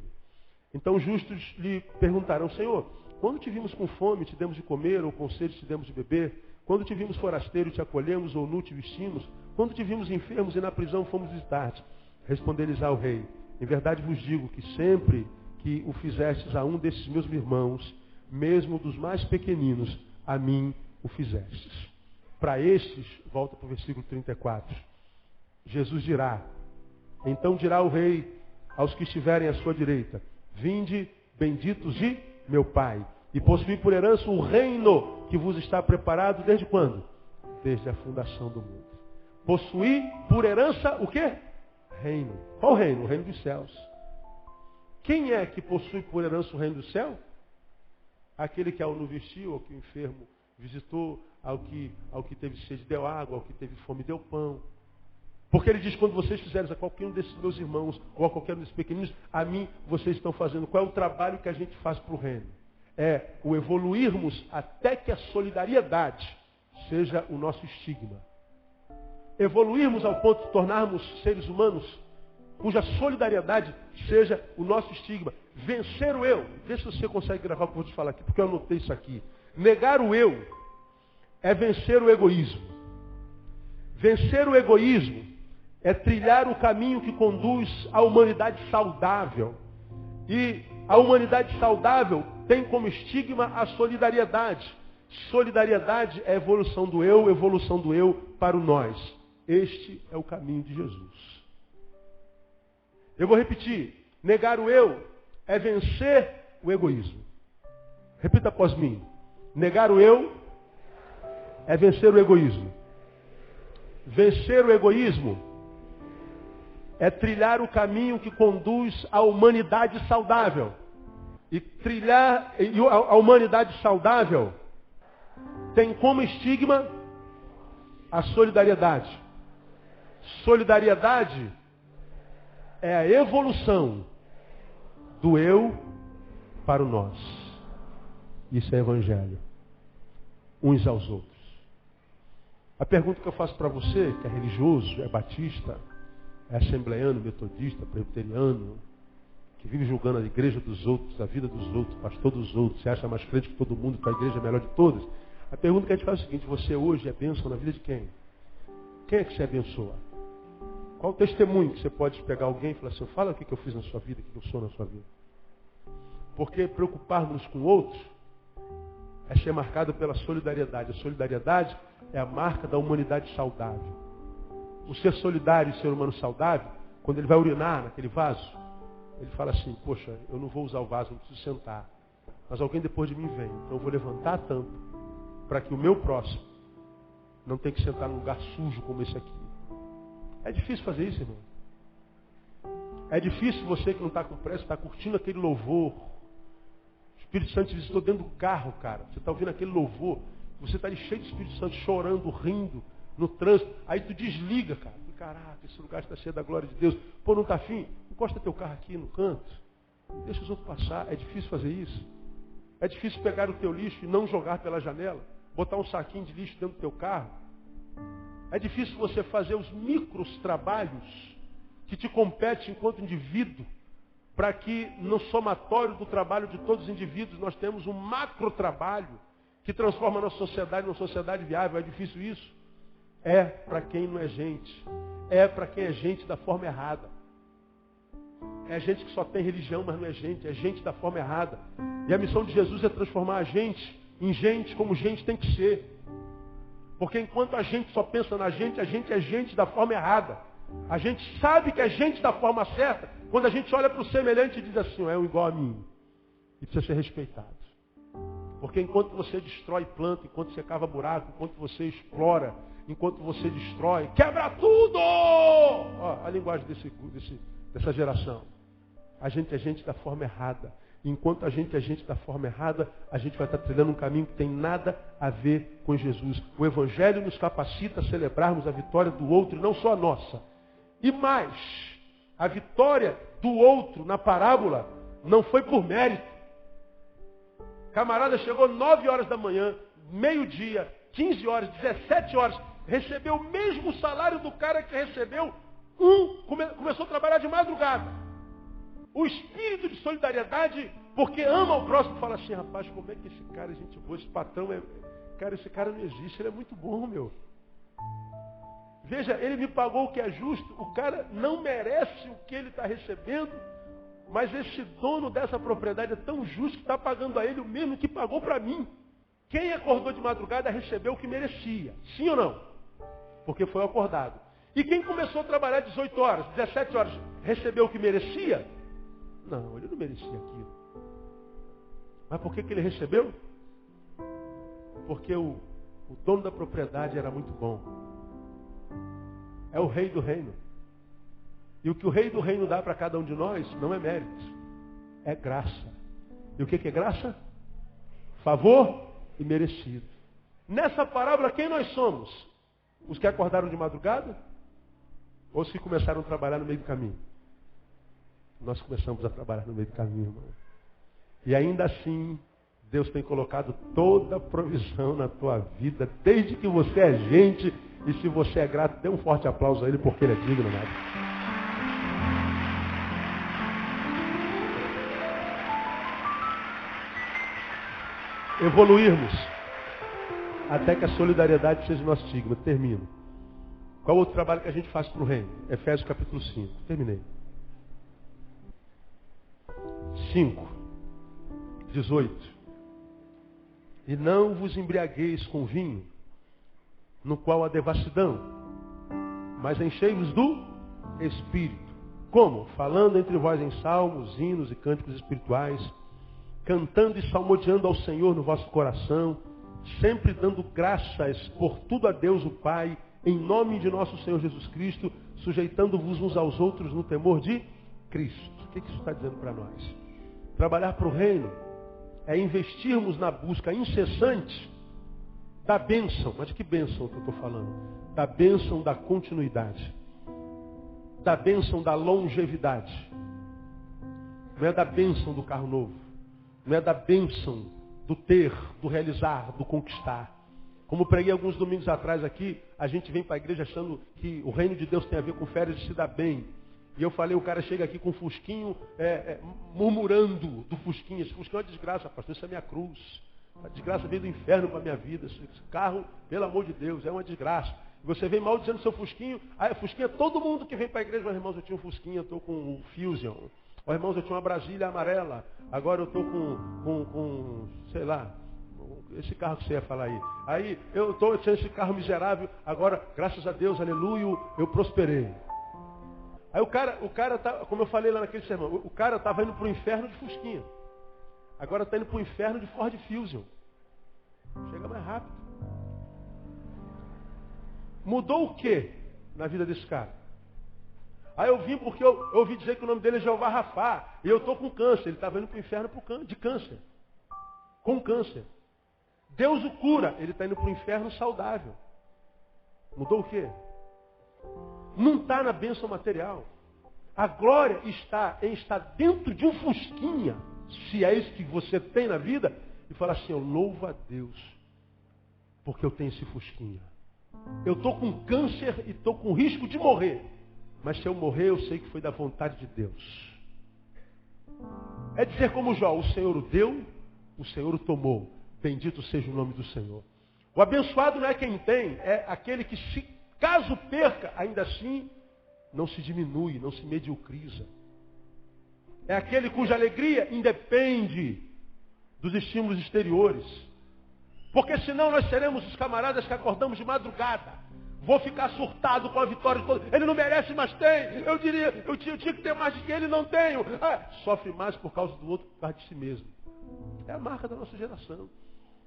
Então os justos lhe perguntarão, Senhor, quando te vimos com fome, te demos de comer, ou com sede, te demos de beber? Quando te vimos forasteiro, te acolhemos, ou nu, te vestimos? Quando te vimos enfermos e na prisão fomos visitar-te? Responder-lhes ao rei, em verdade vos digo que sempre que o fizestes a um desses meus irmãos, mesmo dos mais pequeninos, a mim o fizestes. Para estes, volta para o versículo 34, Jesus dirá, então dirá o rei aos que estiverem à sua direita, vinde, benditos de meu Pai, e possuí por herança o reino que vos está preparado desde quando? Desde a fundação do mundo. Possuí por herança o quê? Reino. Qual reino? O reino dos céus. Quem é que possui por herança o reino do céu? Aquele que ao nu vestiu, ao que o enfermo visitou, ao que teve sede deu água, ao que teve fome deu pão. Porque ele diz, quando vocês fizerem a qualquer um desses meus irmãos, ou a qualquer um desses pequeninos, a mim vocês estão fazendo. Qual é o trabalho que a gente faz para o reino? É o evoluirmos até que a solidariedade seja o nosso estigma. Evoluirmos ao ponto de tornarmos seres humanos cuja solidariedade seja o nosso estigma. Vencer o eu. Vê se você consegue gravar o que eu vou te falar aqui, porque eu anotei isso aqui. Negar o eu é vencer o egoísmo. Vencer o egoísmo é trilhar o caminho que conduz à humanidade saudável. E a humanidade saudável tem como estigma a solidariedade. Solidariedade é a evolução do eu para o nós. Este é o caminho de Jesus. Eu vou repetir. Negar o eu é vencer o egoísmo. Repita após mim. Negar o eu é vencer o egoísmo. Vencer o egoísmo é trilhar o caminho que conduz à humanidade saudável. E a humanidade saudável tem como estigma a solidariedade. Solidariedade é a evolução do eu para o nós. Isso é evangelho. Uns aos outros. A pergunta que eu faço para você, que é religioso, é batista, é assembleiano, metodista, presbiteriano, que vive julgando a igreja dos outros, a vida dos outros, o pastor dos outros, se acha mais crente que todo mundo, que a igreja é a melhor de todas. A pergunta que a gente faz é a seguinte: você hoje é bênção na vida de quem? Quem é que você abençoa? Qual o testemunho que você pode pegar alguém e falar assim: fala o que eu fiz na sua vida, o que eu sou na sua vida? Porque preocuparmos com outros é ser marcado pela solidariedade. A solidariedade é a marca da humanidade saudável. O ser solidário e ser humano saudável, quando ele vai urinar naquele vaso, ele fala assim: poxa, eu não vou usar o vaso, não preciso sentar. Mas alguém depois de mim vem, então eu vou levantar a tampa para que o meu próximo não tenha que sentar num lugar sujo como esse aqui. É difícil fazer isso, irmão. É difícil você que não está com pressa, está curtindo aquele louvor. O Espírito Santo te visitou dentro do carro, cara. Você está ouvindo aquele louvor. Você está ali cheio de Espírito Santo, chorando, rindo, no trânsito. Aí tu desliga, cara. Caraca, esse lugar está cheio da glória de Deus. Pô, não está afim? Encosta teu carro aqui no canto. Deixa os outros passar. É difícil fazer isso. É difícil pegar o teu lixo e não jogar pela janela. Botar um saquinho de lixo dentro do teu carro. É difícil você fazer os micros trabalhos que te competem enquanto indivíduo, para que no somatório do trabalho de todos os indivíduos nós temos um macro trabalho que transforma a nossa sociedade numa sociedade viável. É difícil isso? É para quem não é gente. É para quem é gente da forma errada. É gente que só tem religião, mas não é gente. É gente da forma errada. E a missão de Jesus é transformar a gente em gente como gente tem que ser. Porque enquanto a gente só pensa na gente, a gente é gente da forma errada. A gente sabe que é gente da forma certa quando a gente olha para o semelhante e diz assim: é um igual a mim. E precisa ser respeitado. Porque enquanto você destrói planta, enquanto você cava buraco, enquanto você explora, enquanto você destrói, quebra tudo! Ó, a linguagem dessa geração. A gente é gente da forma errada. Enquanto a gente é gente da forma errada, a gente vai estar trilhando um caminho que tem nada a ver com Jesus. O Evangelho nos capacita a celebrarmos a vitória do outro e não só a nossa. E mais, a vitória do outro na parábola não foi por mérito. Camarada chegou 9 horas da manhã, meio-dia, 15 horas, 17 horas, recebeu o mesmo salário do cara que recebeu começou a trabalhar de madrugada. O espírito de solidariedade, porque ama o próximo, fala assim: rapaz, como é que esse cara é gente boa, esse patrão cara, esse cara não existe, ele é muito bom, meu. Veja, ele me pagou o que é justo, o cara não merece o que ele está recebendo, mas esse dono dessa propriedade é tão justo que está pagando a ele o mesmo que pagou para mim. Quem acordou de madrugada recebeu o que merecia, sim ou não? Porque foi acordado. E quem começou a trabalhar 18 horas, 17 horas, recebeu o que merecia? Não, ele não merecia aquilo. Mas por que ele recebeu? Porque o dono da propriedade era muito bom. É o rei do reino. E o que o rei do reino dá para cada um de nós não é mérito, é graça. E o que é graça? Favor e merecido. Nessa parábola, quem nós somos? Os que acordaram de madrugada? Ou os que começaram a trabalhar no meio do caminho? Nós começamos a trabalhar no meio do caminho, irmão. E ainda assim, Deus tem colocado toda a provisão na tua vida, desde que você é gente. E se você é grato, dê um forte aplauso a Ele, porque Ele é digno, amado. Evoluirmos até que a solidariedade seja o nosso estigma. Termino. Qual outro trabalho que a gente faz para o reino? Efésios capítulo 5. Terminei. 5:18. E não vos embriagueis com vinho, no qual há devassidão, mas enchei-vos do Espírito. Como? Falando entre vós em salmos, hinos e cânticos espirituais, cantando e salmodiando ao Senhor no vosso coração, sempre dando graças por tudo a Deus o Pai, em nome de nosso Senhor Jesus Cristo, sujeitando-vos uns aos outros no temor de Cristo. O que isso está dizendo para nós? Trabalhar para o reino é investirmos na busca incessante da bênção. Mas de que bênção que eu estou falando? Da bênção da continuidade. Da bênção da longevidade. Não é da bênção do carro novo. Não é da bênção do ter, do realizar, do conquistar. Como preguei alguns domingos atrás aqui, a gente vem para a igreja achando que o reino de Deus tem a ver com férias de se dar bem. E eu falei, o cara chega aqui com um fusquinho, murmurando do fusquinho. Esse fusquinho é uma desgraça, pastor, isso é minha cruz. A desgraça veio do inferno para a minha vida. Esse carro, pelo amor de Deus, é uma desgraça. Você vem mal dizendo seu fusquinho. Ah, fusquinho é todo mundo que vem para a igreja. Mas, irmãos, eu tinha um fusquinho, eu estou com um Fusion. Ó, irmãos, eu tinha uma Brasília amarela. Agora eu estou com, sei lá, esse carro que você ia falar aí. Aí eu estou sem esse carro miserável. Agora, graças a Deus, aleluia, eu prosperei. Aí o cara tá, como eu falei lá naquele sermão, o cara estava indo para o inferno de fusquinha. Agora está indo para o inferno de Ford Fusion. Chega mais rápido. Mudou o que na vida desse cara? Aí eu vim porque eu ouvi dizer que o nome dele é Jeová Rafá. E eu estou com câncer. Ele estava indo para o inferno de câncer. Com câncer. Deus o cura. Ele está indo para o inferno saudável. Mudou o quê? Não está na bênção material. A glória está em estar dentro de um fusquinha, se é isso que você tem na vida, e falar assim, eu louvo a Deus, porque eu tenho esse fusquinha. Eu estou com câncer e estou com risco de morrer. Mas se eu morrer, eu sei que foi da vontade de Deus. É dizer como Jó, o Senhor o deu, o Senhor o tomou. Bendito seja o nome do Senhor. O abençoado não é quem tem, é aquele que se caso perca, ainda assim, não se diminui, não se mediocriza. É aquele cuja alegria independe dos estímulos exteriores. Porque senão nós seremos os camaradas que acordamos de madrugada. Vou ficar surtado com a vitória de todos. Ele não merece, mas tem. Eu tinha que ter mais do que ele, não tenho. Sofre mais por causa do outro, por causa de si mesmo. É a marca da nossa geração.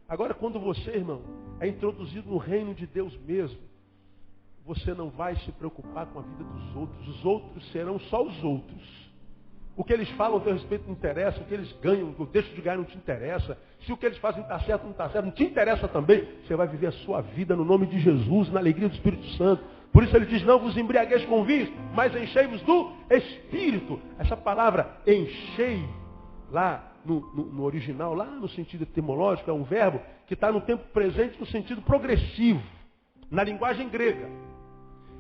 Agora, quando você, irmão, é introduzido no reino de Deus mesmo, você não vai se preocupar com a vida dos outros. Os outros serão só os outros. O que eles falam a teu respeito não interessa. O que eles ganham, o que deixam de ganhar não te interessa. Se o que eles fazem está certo, não está certo, não te interessa também. Você vai viver a sua vida no nome de Jesus, na alegria do Espírito Santo. Por isso ele diz, não vos embriagueis com vinho, mas enchei-vos do Espírito. Essa palavra enchei, lá no original, lá no sentido etimológico, é um verbo que está no tempo presente no sentido progressivo, na linguagem grega.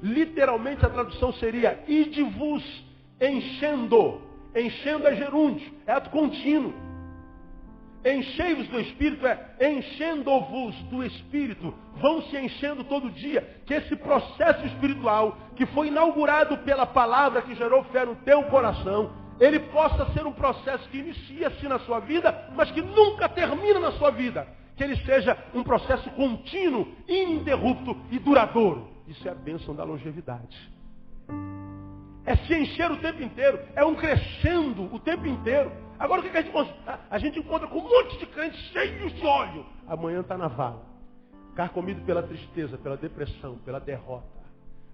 Literalmente a tradução seria, ide-vos enchendo. Enchendo é gerúndio, é ato contínuo. Enchei-vos do Espírito é enchendo-vos do Espírito. Vão se enchendo todo dia. Que esse processo espiritual, que foi inaugurado pela palavra que gerou fé no teu coração, ele possa ser um processo que inicia-se na sua vida, mas que nunca termina na sua vida. Que ele seja um processo contínuo, ininterrupto e duradouro. Isso é a bênção da longevidade. É se encher o tempo inteiro. É um crescendo o tempo inteiro. Agora o que a gente encontra? A gente encontra com um monte de crentes cheios de óleo. Amanhã está na vala. Carcomido pela tristeza, pela depressão, pela derrota.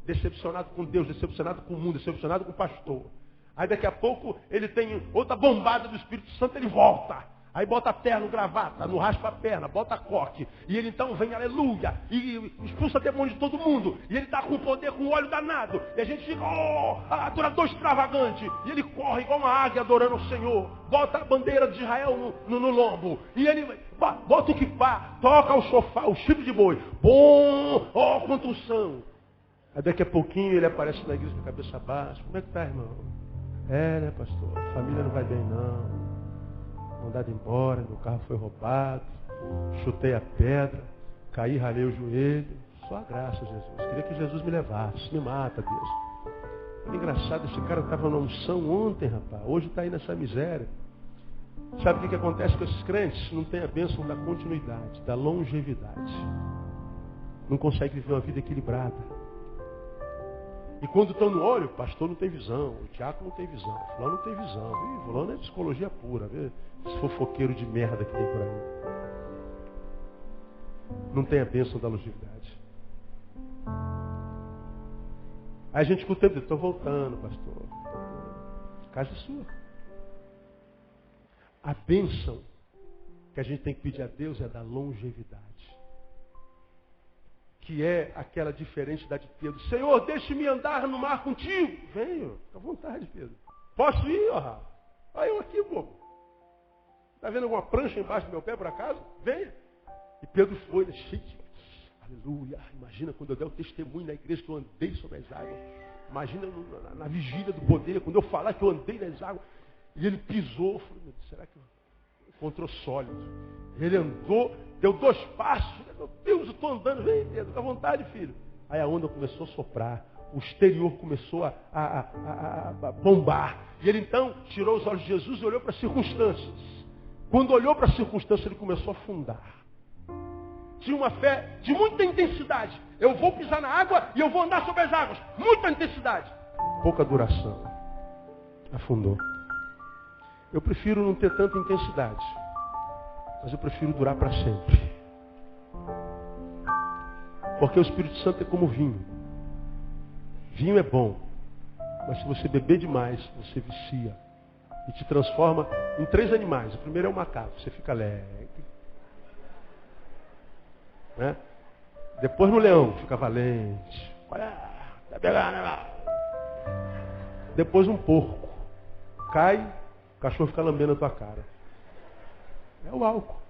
Decepcionado com Deus, decepcionado com o mundo, decepcionado com o pastor. Aí daqui a pouco ele tem outra bombada do Espírito Santo, ele volta. Aí bota terno, gravata, não raspa a perna, bota coque. E ele então vem, aleluia, e expulsa demônio de todo mundo. E ele está com poder, com óleo danado. E a gente fica, adorador extravagante. E ele corre igual uma águia adorando o Senhor. Bota a bandeira de Israel no lombo. E ele bota o quipá, toca o chofar, o chifre de boi. Bom, quanta unção. Aí daqui a pouquinho ele aparece na igreja com a cabeça baixa. Como é que tá, irmão? Né, pastor? A família não vai bem, não. Mandado embora, meu carro foi roubado, chutei a pedra, caí, ralei o joelho. Só a graça, Jesus. Queria que Jesus me levasse. Me mata, Deus. É engraçado, esse cara estava na unção ontem, rapaz. Hoje está aí nessa miséria. Sabe o que acontece com esses crentes? Não tem a bênção da continuidade, da longevidade. Não consegue viver uma vida equilibrada. E quando estão no óleo, o pastor não tem visão, o diácono não tem visão, o fulano não tem visão. Ih, fulano é psicologia pura, vê esse fofoqueiro de merda que tem por aí. Não tem a bênção da longevidade. Aí a gente escuta o tempo, estou voltando, pastor. A casa é sua. A bênção que a gente tem que pedir a Deus é da longevidade. Que é aquela diferente da de Pedro. Senhor, deixe-me andar no mar contigo. Venho, fica à vontade, Pedro. Posso ir, ó? Olha eu aqui, pô. Está vendo alguma prancha embaixo do meu pé, por acaso? Venha. E Pedro foi, né, cheio de... Aleluia. Imagina quando eu der o testemunho na igreja que eu andei sobre as águas. Imagina na vigília do poder, quando eu falar que eu andei nas águas. E ele pisou. Falei, será que encontrou sólido? Ele andou, deu 2 passos. Meu Deus, eu estou andando. Vem, Pedro, fica à vontade, filho. Aí a onda começou a soprar. O exterior começou a bombar. E ele então tirou os olhos de Jesus e olhou para as circunstâncias. Quando olhou para as circunstâncias, ele começou a afundar. Tinha uma fé de muita intensidade. Eu vou pisar na água e eu vou andar sobre as águas. Muita intensidade. Pouca duração. Afundou. Eu prefiro não ter tanta intensidade. Mas eu prefiro durar para sempre. Porque o Espírito Santo é como vinho. Vinho é bom. Mas se você beber demais, você vicia. E te transforma em 3 animais. O primeiro é o macaco. Você fica alegre. Né? Depois no leão, fica valente. Depois um porco. Cai, o cachorro fica lambendo a tua cara. É o álcool.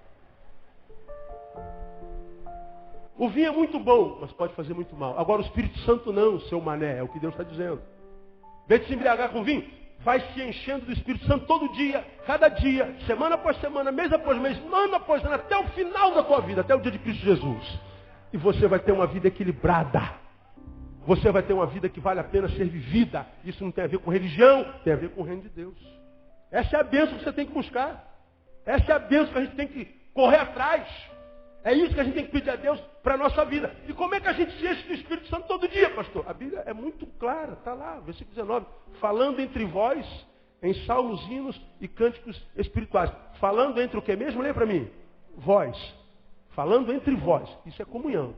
O vinho é muito bom, mas pode fazer muito mal. Agora o Espírito Santo não, seu mané, é o que Deus está dizendo. Em vez de se embriagar com vinho, vai se enchendo do Espírito Santo todo dia, cada dia, semana após semana, mês após mês, ano após ano, até o final da tua vida, até o dia de Cristo Jesus. E você vai ter uma vida equilibrada. Você vai ter uma vida que vale a pena ser vivida. Isso não tem a ver com religião, tem a ver com o reino de Deus. Essa é a bênção que você tem que buscar. Essa é a bênção que a gente tem que correr atrás. É isso que a gente tem que pedir a Deus para a nossa vida. E como é que a gente se enche do Espírito Santo todo dia, pastor? A Bíblia é muito clara, está lá, versículo 19. Falando entre vós em salmos, hinos e cânticos espirituais. Falando entre o que mesmo? Lê para mim. Vós. Falando entre vós. Isso é comunhão.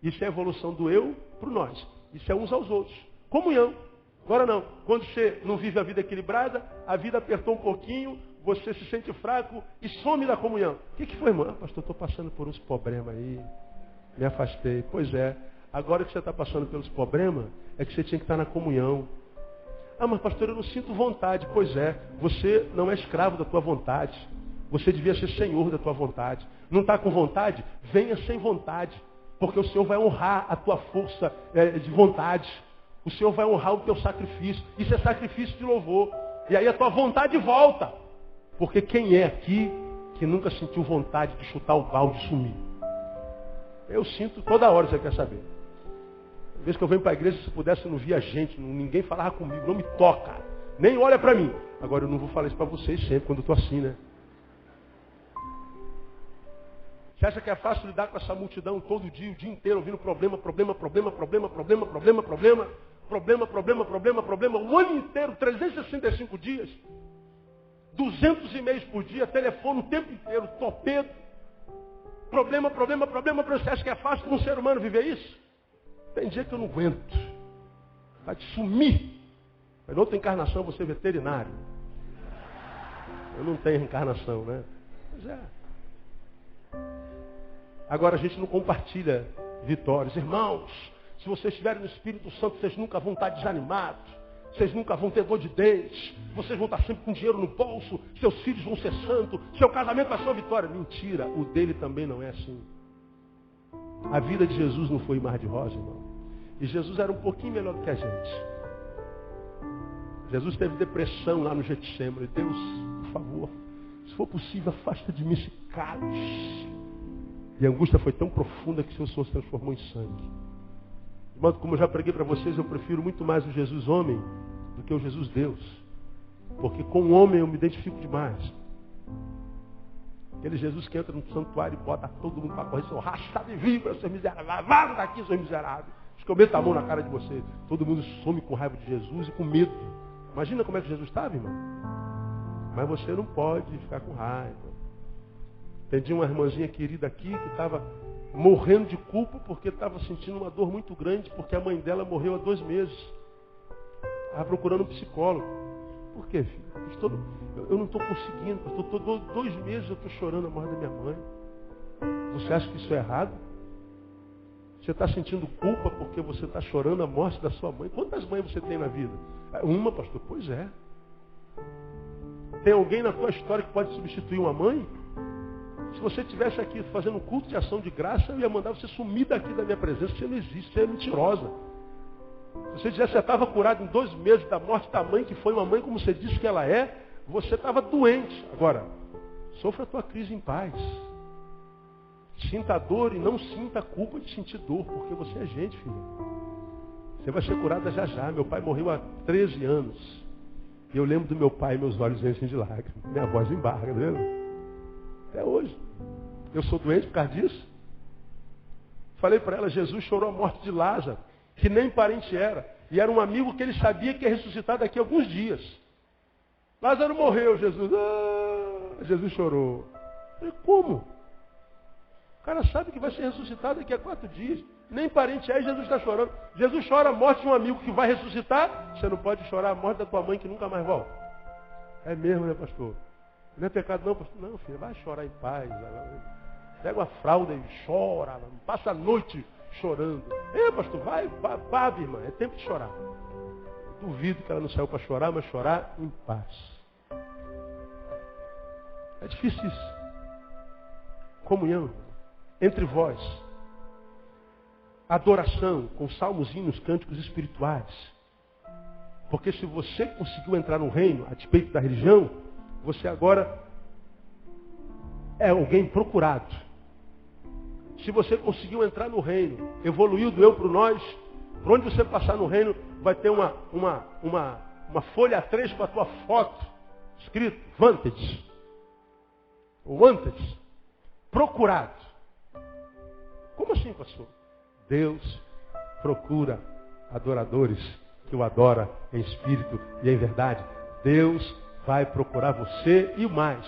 Isso é a evolução do eu para o nós. Isso é uns aos outros. Comunhão. Agora não. Quando você não vive a vida equilibrada, a vida apertou um pouquinho, você se sente fraco e some da comunhão. O que foi, irmão? Pastor, estou passando por uns problemas aí. Me afastei. Pois é. Agora que você está passando pelos problemas, é que você tinha que estar na comunhão. Ah, mas pastor, eu não sinto vontade. Pois é. Você não é escravo da tua vontade. Você devia ser senhor da tua vontade. Não está com vontade? Venha sem vontade. Porque o Senhor vai honrar a tua força de vontade. O Senhor vai honrar o teu sacrifício. Isso é sacrifício de louvor. E aí a tua vontade volta. Porque quem é aqui que nunca sentiu vontade de chutar o balde e sumir? Eu sinto toda hora, você quer saber. Uma vez que eu venho para a igreja, se pudesse, eu não via gente, ninguém falava comigo, não me toca, nem olha para mim. Agora eu não vou falar isso para vocês sempre, quando eu estou assim, né? Você acha que é fácil lidar com essa multidão todo dia, o dia inteiro, ouvindo problema, o ano inteiro, 365 dias, 200 e-mails por dia, telefone o tempo inteiro, torpedo, problema, você acha que é fácil para um ser humano viver isso? Tem dia que eu não aguento, vai te sumir. Mas outra encarnação, eu vou ser veterinário. Eu não tenho reencarnação, né? Pois é. Agora a gente não compartilha vitórias. Irmãos, se vocês estiverem no Espírito Santo, vocês nunca vão estar desanimados. Vocês nunca vão ter dor de dentes. Vocês vão estar sempre com dinheiro no bolso. Seus filhos vão ser santos. Seu casamento vai ser uma vitória. Mentira, o dele também não é assim. A vida de Jesus não foi mar de rosa, irmão. E Jesus era um pouquinho melhor do que a gente. Jesus teve depressão lá no Getsemane. Deus, por favor, se for possível, afasta de mim esse cálice. E a angústia foi tão profunda que seu Senhor se transformou em sangue. Irmão, como eu já preguei para vocês, eu prefiro muito mais o Jesus homem do que o Jesus Deus. Porque com o homem eu me identifico demais. Aquele Jesus que entra no santuário e bota todo mundo para correr, seu rachado e vibra, seus miseráveis. Vaza daqui, seus miseráveis. Acho que eu meto a mão na cara de vocês. Todo mundo some com raiva de Jesus e com medo. Imagina como é que Jesus estava, irmão. Mas você não pode ficar com raiva. Entendi uma irmãzinha querida aqui que estava morrendo de culpa porque estava sentindo uma dor muito grande porque a mãe dela morreu há 2 meses. Estava procurando um psicólogo. Por quê, filho? Eu não estou conseguindo. 2 meses eu estou chorando a morte da minha mãe. Você acha que isso é errado? Você está sentindo culpa porque você está chorando a morte da sua mãe? Quantas mães você tem na vida? Uma, pastor? Pois é. Tem alguém na tua história que pode substituir uma mãe? Se você estivesse aqui fazendo um culto de ação de graça, eu ia mandar você sumir daqui da minha presença. Você não existe, você é mentirosa. Se você dissesse que você estava curado em 2 meses da morte da mãe, que foi uma mãe como você disse que ela é, você estava doente. Agora, sofra a tua crise em paz. Sinta a dor e não sinta a culpa de sentir dor, porque você é gente, filho. Você vai ser curada já já. Meu pai morreu há 13 anos. E eu lembro do meu pai e meus olhos enchem de lágrimas. Minha voz embarga, tá vendo? Até hoje. Eu sou doente por causa disso. Falei para ela, Jesus chorou a morte de Lázaro, que nem parente era. E era um amigo que ele sabia que ia ressuscitar daqui a alguns dias. Lázaro morreu, Jesus. Jesus chorou. Falei, como? O cara sabe que vai ser ressuscitado daqui a 4 dias. Nem parente é e Jesus está chorando. Jesus chora a morte de um amigo que vai ressuscitar. Você não pode chorar a morte da tua mãe que nunca mais volta. É mesmo, né, pastor? Não é pecado não, pastor. Não, filho, vai chorar em paz. Pega a fralda e chora. Passa a noite chorando. Pastor, vai, irmã. É tempo de chorar. Duvido que ela não saiu para chorar, mas chorar em paz. É difícil isso. Comunhão entre vós. Adoração com salmos, hinos, cânticos espirituais. Porque se você conseguiu entrar no reino, a despeito da religião, você agora é alguém procurado. Se você conseguiu entrar no reino, evoluiu do eu para o nós, por onde você passar no reino, vai ter uma folha A3 com a tua foto, escrito Vantage. Wanted. Procurado. Como assim, pastor? Deus procura adoradores que o adora em espírito e em verdade. Deus vai procurar você e mais,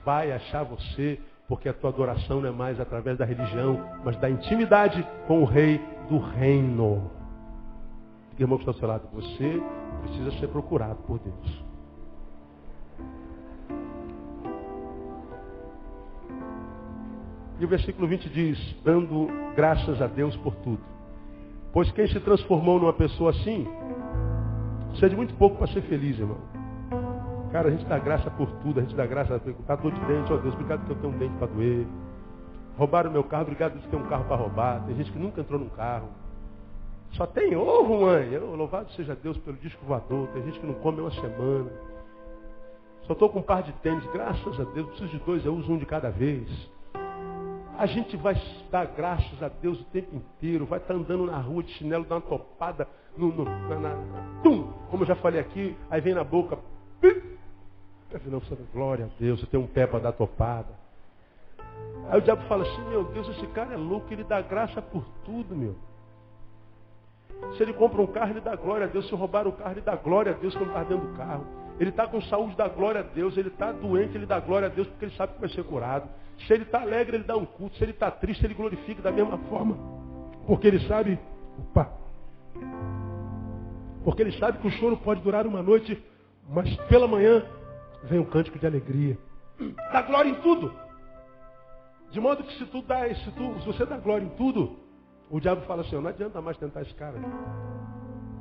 vai achar você, porque a tua adoração não é mais através da religião, mas da intimidade com o Rei do Reino. Irmão que está ao seu lado, você precisa ser procurado por Deus. E o versículo 20 diz, dando graças a Deus por tudo. Pois quem se transformou numa pessoa assim, precisa de muito pouco para ser feliz, irmão. Cara, a gente dá graça por tudo, a gente dá graça por tá dor de dente, ó Deus, obrigado que eu tenho um dente para doer. Roubaram o meu carro, obrigado Deus que tem um carro para roubar. Tem gente que nunca entrou num carro. Só tem, mãe, louvado seja Deus pelo disco voador. Tem gente que não come uma semana. Só estou com um par de tênis, graças a Deus, preciso de 2, eu uso um de cada vez. A gente vai dar graças a Deus o tempo inteiro, vai estar andando na rua de chinelo, dá uma topada, como eu já falei aqui, aí vem na boca, afinal, glória a Deus, você tem um pé para dar topada. Aí o diabo fala assim, meu Deus, esse cara é louco, ele dá graça por tudo, meu. Se ele compra um carro, ele dá glória a Deus. Se roubar o carro, ele dá glória a Deus quando está dentro do carro. Ele está com saúde, dá glória a Deus. Ele está doente, ele dá glória a Deus porque ele sabe que vai ser curado. Se ele está alegre, ele dá um culto. Se ele está triste, ele glorifica da mesma forma. Porque ele sabe, porque ele sabe que o choro pode durar uma noite, mas pela manhã vem um cântico de alegria. Dá glória em tudo. De modo que se você dá glória em tudo, o diabo fala assim, não adianta mais tentar esse cara.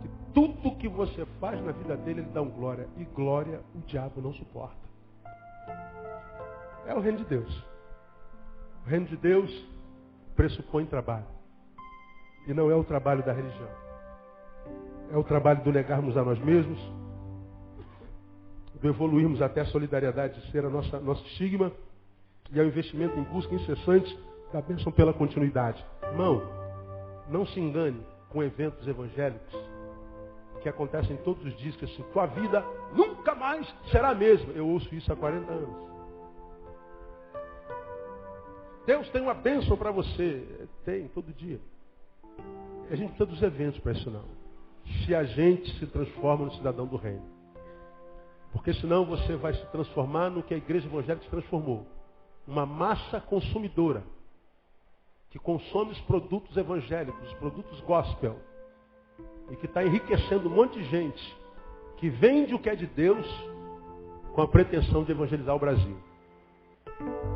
Que tudo que você faz na vida dele, ele dá um glória. E glória o diabo não suporta. É o reino de Deus. O reino de Deus pressupõe trabalho. E não é o trabalho da religião. É o trabalho do negarmos a nós mesmos, do evoluirmos até a solidariedade de ser nosso estigma, e ao investimento em busca incessante da bênção pela continuidade. Irmão, não se engane com eventos evangélicos que acontecem todos os dias, que assim, tua vida nunca mais será a mesma. Eu ouço isso há 40 anos. Deus tem uma bênção para você. Tem, todo dia. A gente precisa dos eventos para isso não. Se a gente se transforma no cidadão do reino. Porque senão você vai se transformar no que a igreja evangélica se transformou. Uma massa consumidora. Que consome os produtos evangélicos, os produtos gospel. E que está enriquecendo um monte de gente. Que vende o que é de Deus com a pretensão de evangelizar o Brasil.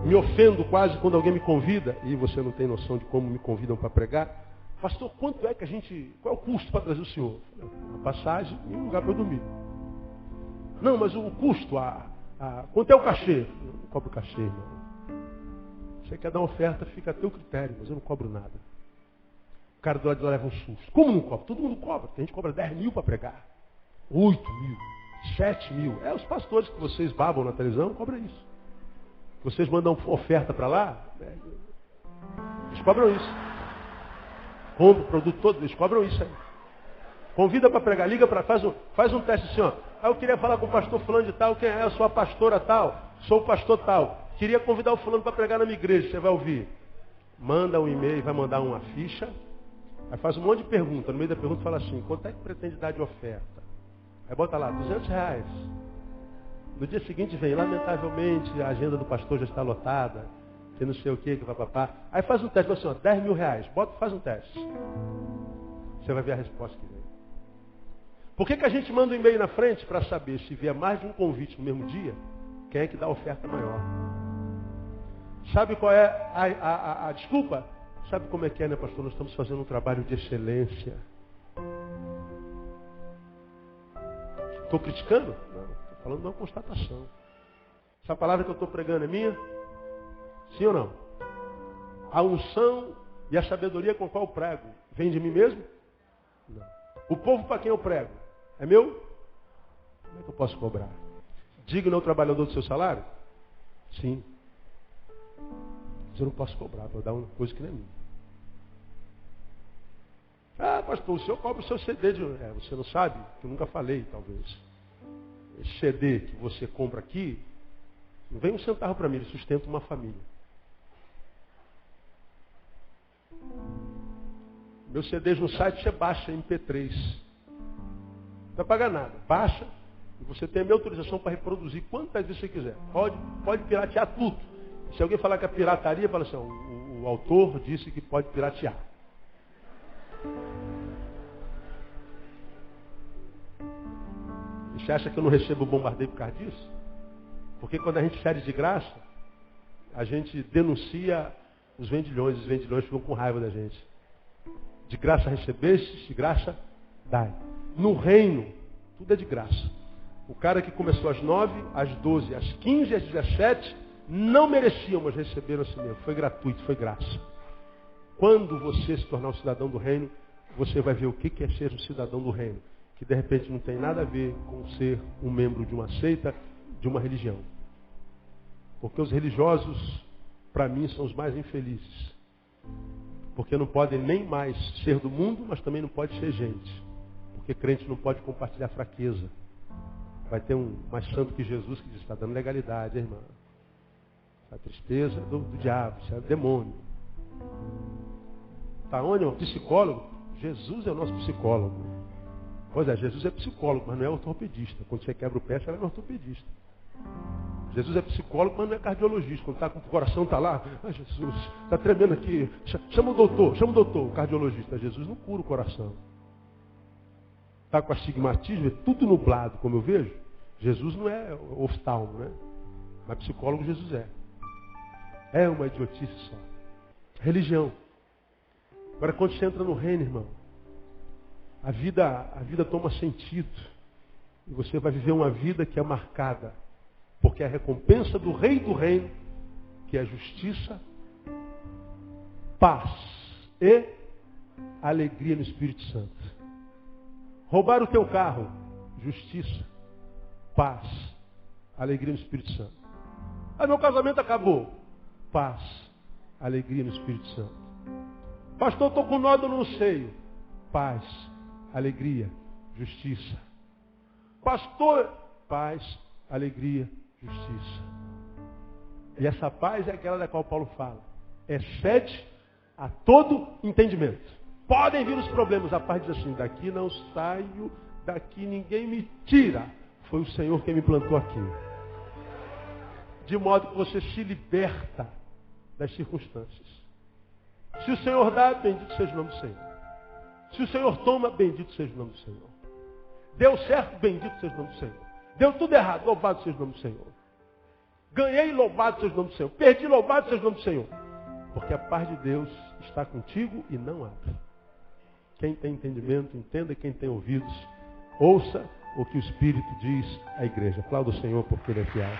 Me ofendo quase quando alguém me convida, e você não tem noção de como me convidam para pregar. Pastor, quanto é que qual é o custo para trazer o senhor? Uma passagem e um lugar para eu dormir. Não, mas o custo, quanto é o cachê? Eu não cobro cachê, irmão. Você quer dar uma oferta, fica a teu critério, mas eu não cobro nada. O cara do lado de lá leva um susto. Como não cobra? Todo mundo cobra. A gente cobra 10 mil para pregar. 8 mil, 7 mil. Os pastores que vocês babam na televisão cobram isso. Vocês mandam oferta para lá, eles cobram isso. Compra o produto todo, eles cobram isso aí. Convida para pregar, liga para faz um teste assim, ó. Eu queria falar com o pastor fulano de tal, quem é? Eu sou a pastora tal, sou o pastor tal. Queria convidar o fulano para pregar na minha igreja, você vai ouvir. Manda um e-mail, vai mandar uma ficha, aí faz um monte de pergunta. No meio da pergunta fala assim, quanto é que pretende dar de oferta? Aí bota lá, R$200. No dia seguinte vem, lamentavelmente, a agenda do pastor já está lotada, que não sei o que papapá. Aí faz um teste, assim, ó, R$10.000. Faz um teste. Você vai ver a resposta que vem. Por que a gente manda um e-mail na frente? Para saber se vier mais de um convite no mesmo dia, quem é que dá a oferta maior. Sabe qual é a desculpa? Sabe como é que é, né, pastor? Nós estamos fazendo um trabalho de excelência. Estou criticando? Não, estou falando de uma constatação. Essa palavra que eu estou pregando é minha? Sim ou não? A unção e a sabedoria com a qual eu prego vem de mim mesmo? Não. O povo para quem eu prego é meu? Como é que eu posso cobrar? Digno ao trabalhador do seu salário? Sim. Mas eu não posso cobrar, vou dar uma coisa que não é minha. Ah, pastor, o senhor cobra o seu CD de... você não sabe? Que eu nunca falei, talvez. Esse CD que você compra aqui, não vem um centavo para mim, ele sustenta uma família. Meus CDs no site você baixa MP3. Não vai pagar nada. Baixa e você tem a minha autorização para reproduzir quantas vezes você quiser. Pode piratear tudo. Se alguém falar que é pirataria, fala assim, o autor disse que pode piratear. Você acha que eu não recebo bombardeio por causa disso? Porque quando a gente serve de graça, a gente denuncia os vendilhões ficam com raiva da gente. De graça recebeste, de graça dai. No reino, tudo é de graça. O cara que começou às 9, às 12, às 15, às 17, não mereciam, mas receberam assim mesmo. Foi gratuito, foi graça. Quando você se tornar um cidadão do reino, você vai ver o que é ser um cidadão do reino. Que de repente não tem nada a ver com ser um membro de uma seita, de uma religião. Porque os religiosos, para mim, são os mais infelizes. Porque não podem nem mais ser do mundo, mas também não pode ser gente. Porque crente não pode compartilhar fraqueza. Vai ter um mais santo que Jesus que diz, está dando legalidade, irmã. A tristeza do diabo, isso é demônio. Está onde, irmão? Psicólogo? Jesus é o nosso psicólogo. Pois é, Jesus é psicólogo, mas não é ortopedista. Quando você quebra o pé, você é ortopedista. Jesus é psicólogo, mas não é cardiologista. Quando tá com o coração está lá, Jesus, está tremendo aqui. Chama o doutor, o cardiologista. Jesus não cura o coração. Está com astigmatismo, é tudo nublado, como eu vejo. Jesus não é oftalmo, né? Mas psicólogo Jesus é. É uma idiotice só. Religião. Agora quando você entra no reino, irmão, a vida toma sentido. E você vai viver uma vida que é marcada. Porque é a recompensa do rei do reino, que é justiça, paz e alegria no Espírito Santo. Roubar o teu carro, justiça, paz, alegria no Espírito Santo. Ah, meu casamento acabou. Paz, alegria no Espírito Santo. Pastor, estou com nódulo no seio. Paz, alegria, justiça. Pastor, paz, alegria, justiça. E essa paz é aquela da qual Paulo fala. excede a todo entendimento. Podem vir os problemas. A paz diz assim, daqui não saio, daqui ninguém me tira. Foi o Senhor quem me plantou aqui. De modo que você se liberta das circunstâncias. Se o Senhor dá, bendito seja o nome do Senhor. Se o Senhor toma, bendito seja o nome do Senhor. Deu certo, bendito seja o nome do Senhor. Deu tudo errado, louvado seja o nome do Senhor. Ganhei, louvado seja o nome do Senhor. Perdi, louvado seja o nome do Senhor. Porque a paz de Deus está contigo e não abre. Quem tem entendimento, entenda. Quem tem ouvidos, ouça o que o Espírito diz à igreja. Aplauda o Senhor porque Ele é fiel.